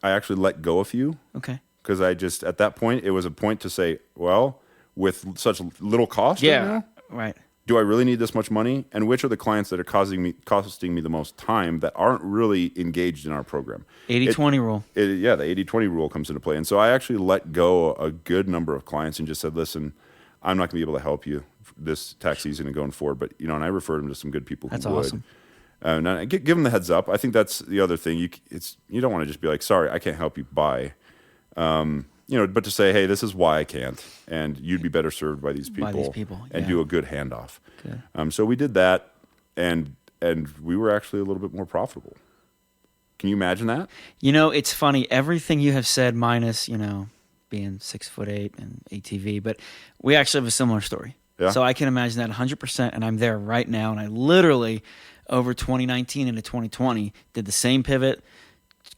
actually let go a few. Okay. Because at that point, it was a point to say, well, with such little cost right now, right. Do I really need this much money? And which are the clients that are costing me the most time that aren't really engaged in our program? 80-20 rule. The 80-20 rule comes into play. And so I actually let go a good number of clients and just said, listen, I'm not going to be able to help you this tax season and going forward. But, and I referred them to some good people who would. That's awesome. And I give them the heads up. I think that's the other thing. You don't want to just be like, sorry, I can't help you, bye. But to say, hey, this is why I can't, and you'd be better served by these people, and do a good handoff. Good. So we did that, and we were actually a little bit more profitable. Can you imagine that? It's funny. Everything you have said, minus being 6'8" and ATV, but we actually have a similar story. Yeah. So I can imagine that 100%, and I'm there right now, and I literally over 2019 into 2020 did the same pivot,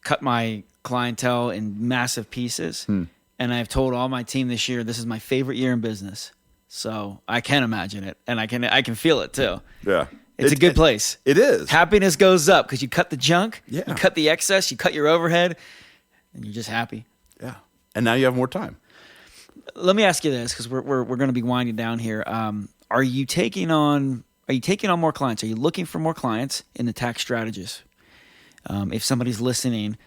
cut my clientele in massive pieces. And I've told all my team this year, this is my favorite year in business. So I can imagine it, and I can feel it too. Yeah. It's a good place. It is. Happiness goes up because you cut the junk, you cut the excess, you cut your overhead, and you're just happy. Yeah. And now you have more time. Let me ask you this, because we're going to be winding down here. Are you taking on more clients? Are you looking for more clients in the tax strategist? If somebody's listening,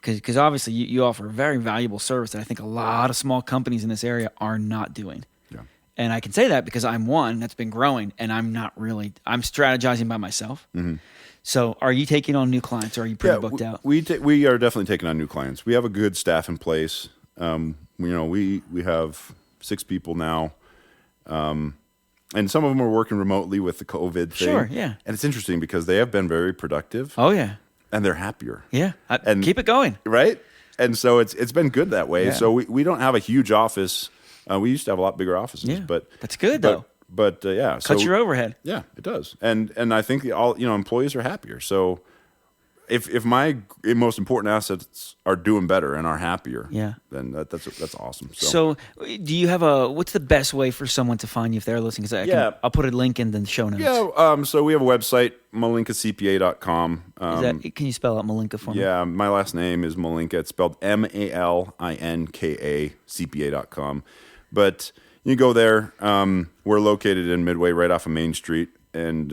because obviously you offer a very valuable service that I think a lot of small companies in this area are not doing. Yeah. And I can say that because I'm one that's been growing, and I'm strategizing by myself. Mm-hmm. So are you taking on new clients, or are you pretty booked out? We are definitely taking on new clients. We have a good staff in place. We have 6 people now. And some of them are working remotely with the COVID thing. Sure, yeah. And it's interesting because they have been very productive. Oh, yeah. And they're happier. Yeah. And keep it going. Right? And so it's been good that way. Yeah. So we don't have a huge office. We used to have a lot bigger offices. Yeah. But that's good, though. But yeah. Cuts your overhead. Yeah, it does. And I think employees are happier. So if my most important assets are doing better and are happier, Yeah. then that's awesome. So, do you have what's the best way for someone to find you if they're listening? Because I'll put a link in the show notes. Yeah, so we have a website, MalinkaCPA.com. Can you spell out Malinka for me? Yeah, my last name is Malinka. It's spelled Malinka, CPA.com. But you go there. We're located in Midway, right off of Main Street, and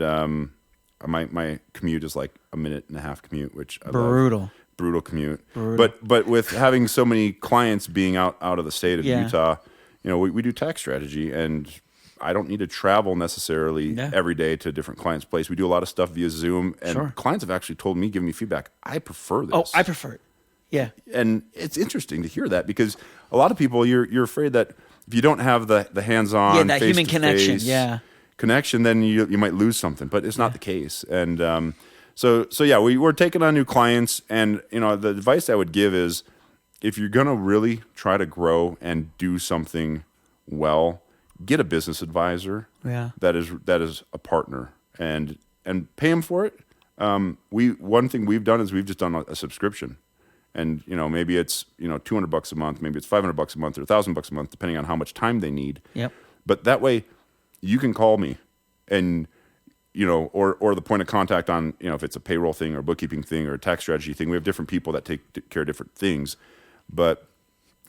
my commute is like a 1.5-minute commute, which I love. Brutal commute. But with having so many clients being out of the state of Utah, we do tax strategy, and I don't need to travel necessarily every day to a different client's place. We do a lot of stuff via Zoom, and clients have actually given me feedback. I prefer this. Oh, I prefer it. Yeah. And it's interesting to hear that, because a lot of people, you're afraid that if you don't have the hands-on, that human connection, connection, then you might lose something. But it's not the case. And so we're taking on new clients, and the advice I would give is, if you're gonna really try to grow and do something well, get a business advisor. Yeah. That is a partner, and pay them for it. One thing we've done is we've just done a subscription. And maybe it's $200 a month, maybe it's $500 a month, or $1,000 a month, depending on how much time they need. Yep. But that way, you can call me, and or the point of contact on if it's a payroll thing or a bookkeeping thing or a tax strategy thing. We have different people that take care of different things, but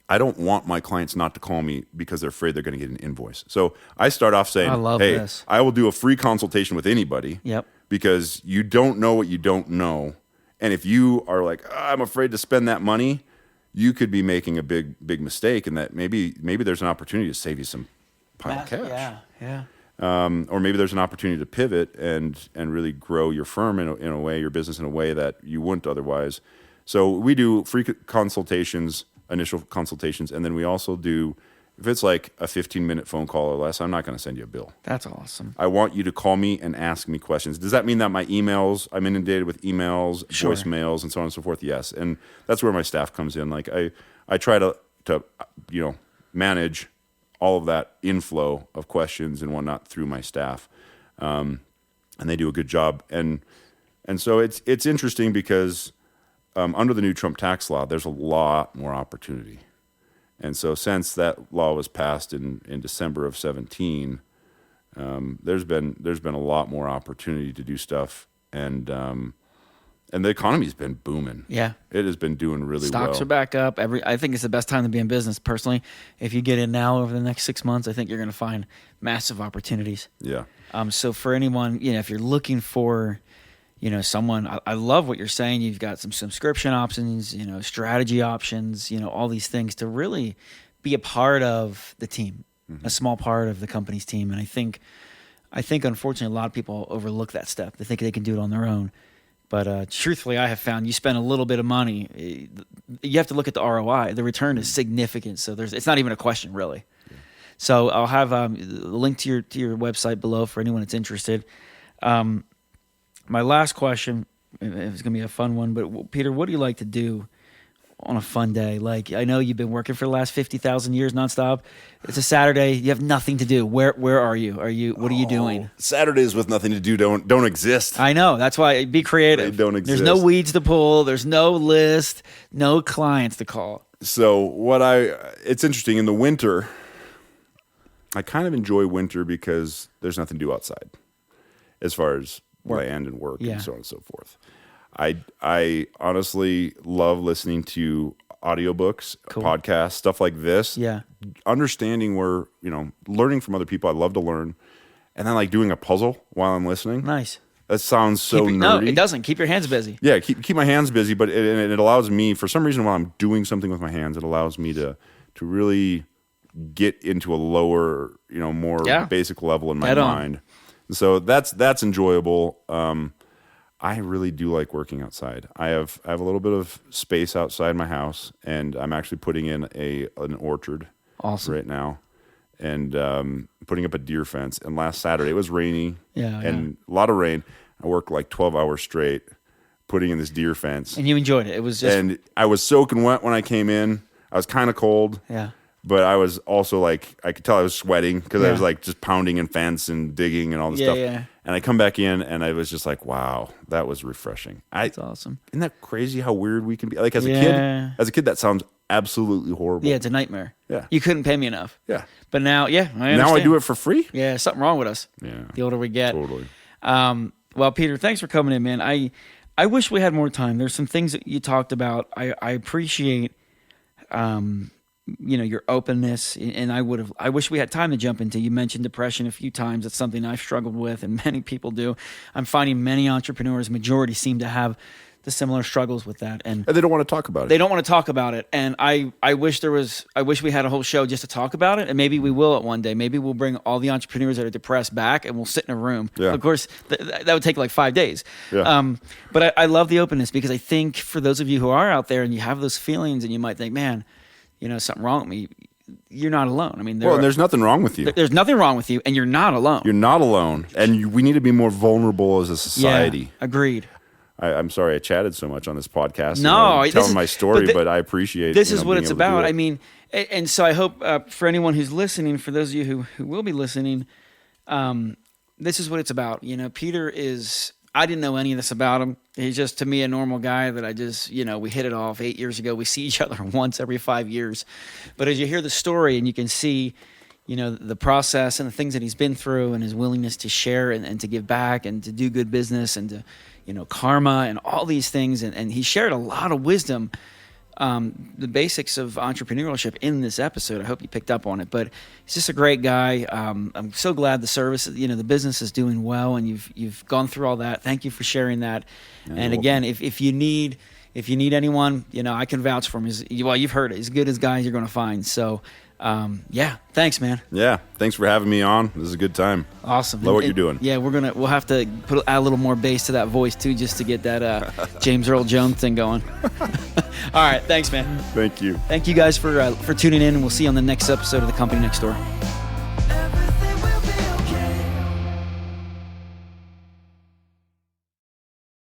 I don't want my clients not to call me because they're afraid they're going to get an invoice. So I start off saying, "Hey, this. I will do a free consultation with anybody." Yep. Because you don't know what you don't know. And if you are like, I'm afraid to spend that money, you could be making a big mistake, and that maybe there's an opportunity to save you some pile of cash. Yeah. Or maybe there's an opportunity to pivot and really grow your firm in a way, your business in a way that you wouldn't otherwise. So we do free consultations, initial consultations, and then we also do, if it's like a 15-minute phone call or less, I'm not going to send you a bill. That's awesome. I want you to call me and ask me questions. Does that mean that my emails, I'm inundated with emails, voicemails, and so on and so forth? Yes. And that's where my staff comes in. Like I try to manage all of that inflow of questions and whatnot through my staff. And they do a good job. And so it's interesting because under the new Trump tax law, there's a lot more opportunity. And so since that law was passed in December of 2017, there's been a lot more opportunity to do stuff, and the economy's been booming. Yeah, it has been doing really well. Stocks are back up. I think it's the best time to be in business. Personally, if you get in now over the next 6 months, I think you're going to find massive opportunities. Yeah. So for anyone, if you're looking for someone, I love what you're saying. You've got some subscription options, strategy options, all these things to really be a part of the team, a small part of the company's team. And I think unfortunately a lot of people overlook that step. They think they can do it on their own. But truthfully, I have found you spend a little bit of money, you have to look at the ROI. The return is significant. So it's not even a question, really. Yeah. So I'll have a link to your website below for anyone that's interested. My last question is going to be a fun one, but Peter, what do you like to do on a fun day? Like, I know you've been working for the last 50,000 years nonstop. It's a Saturday. You have nothing to do. Where are you? What are you doing? Saturdays with nothing to do don't exist. I know. That's why be creative. They don't exist. There's no weeds to pull. There's no list, no clients to call. So it's interesting in the winter, I kind of enjoy winter because there's nothing to do outside as far as land and work and so on and so forth. I honestly love listening to audiobooks, podcasts, stuff like this. Yeah. Understanding learning from other people. I love to learn. And then like doing a puzzle while I'm listening. Nice. That sounds so nerdy. No, it doesn't. Keep your hands busy. Yeah, keep my hands busy, but it allows me, for some reason while I'm doing something with my hands, it allows me to really get into a lower, more basic level in my mind. So that's enjoyable. I really do like working outside. I have a little bit of space outside my house, and I'm actually putting in an orchard right now, and putting up a deer fence. And last Saturday it was rainy, and a lot of rain. I worked like 12 hours straight putting in this deer fence, and you enjoyed it. It was just, and I was soaking wet when I came in. I was kind of cold. Yeah. But I was also like, I could tell I was sweating because I was like just pounding and fence and digging and all this stuff. Yeah. And I come back in, and I was just like, wow, that was refreshing. That's awesome. Isn't that crazy how weird we can be? Like, as Yeah. a kid, that sounds absolutely horrible. Yeah, it's a nightmare. Yeah. You couldn't pay me enough. Yeah. But now, I understand. Now I do it for free? Yeah, something wrong with us. Yeah. The older we get. Totally. Well, Peter, thanks for coming in, man. I wish we had more time. There's some things that you talked about. I appreciate, your openness, and I wish we had time to jump into. You mentioned depression a few times. It's something I've struggled with, and many people do. I'm finding many entrepreneurs, majority, seem to have the similar struggles with that, and they don't want to talk about it. They don't want to talk about it, and I wish we had a whole show just to talk about it, and maybe we will at one day. Maybe we'll bring all the entrepreneurs that are depressed back, and we'll sit in a room. Yeah. Of course, that would take like 5 days. Yeah. But I love the openness, because I think for those of you who are out there and you have those feelings, and you might think, man, something wrong with me. You're not alone. I mean, there's nothing wrong with you. There's nothing wrong with you, and you're not alone. You're not alone, and we need to be more vulnerable as a society. Yeah, agreed. I'm sorry I chatted so much on this podcast. No, telling my story, but I appreciate. This is what it's being able to do about. it. I mean, and so I hope for anyone who's listening, for those of you who will be listening, this is what it's about. Peter is. I didn't know any of this about him. He's just, to me, a normal guy that I just, we hit it off 8 years ago. We see each other once every 5 years. But as you hear the story and you can see, the process and the things that he's been through, and his willingness to share and to give back and to do good business and to, karma and all these things. And he shared a lot of wisdom, the basics of entrepreneurship in this episode. I hope you picked up on it, but he's just a great guy. I'm so glad the service, the business is doing well, and you've gone through all that. Thank you for sharing that. Yeah, and again, if you need anyone, I can vouch for him. You've heard it. He's good as guys you're going to find. So, thanks, man. Yeah, thanks for having me on. This is a good time. Awesome. Love what you're doing. Yeah, we'll have to add a little more bass to that voice too, just to get that James Earl Jones thing going. All right, thanks, man. Thank you. Thank you guys for tuning in, and we'll see you on the next episode of The Company Next Door.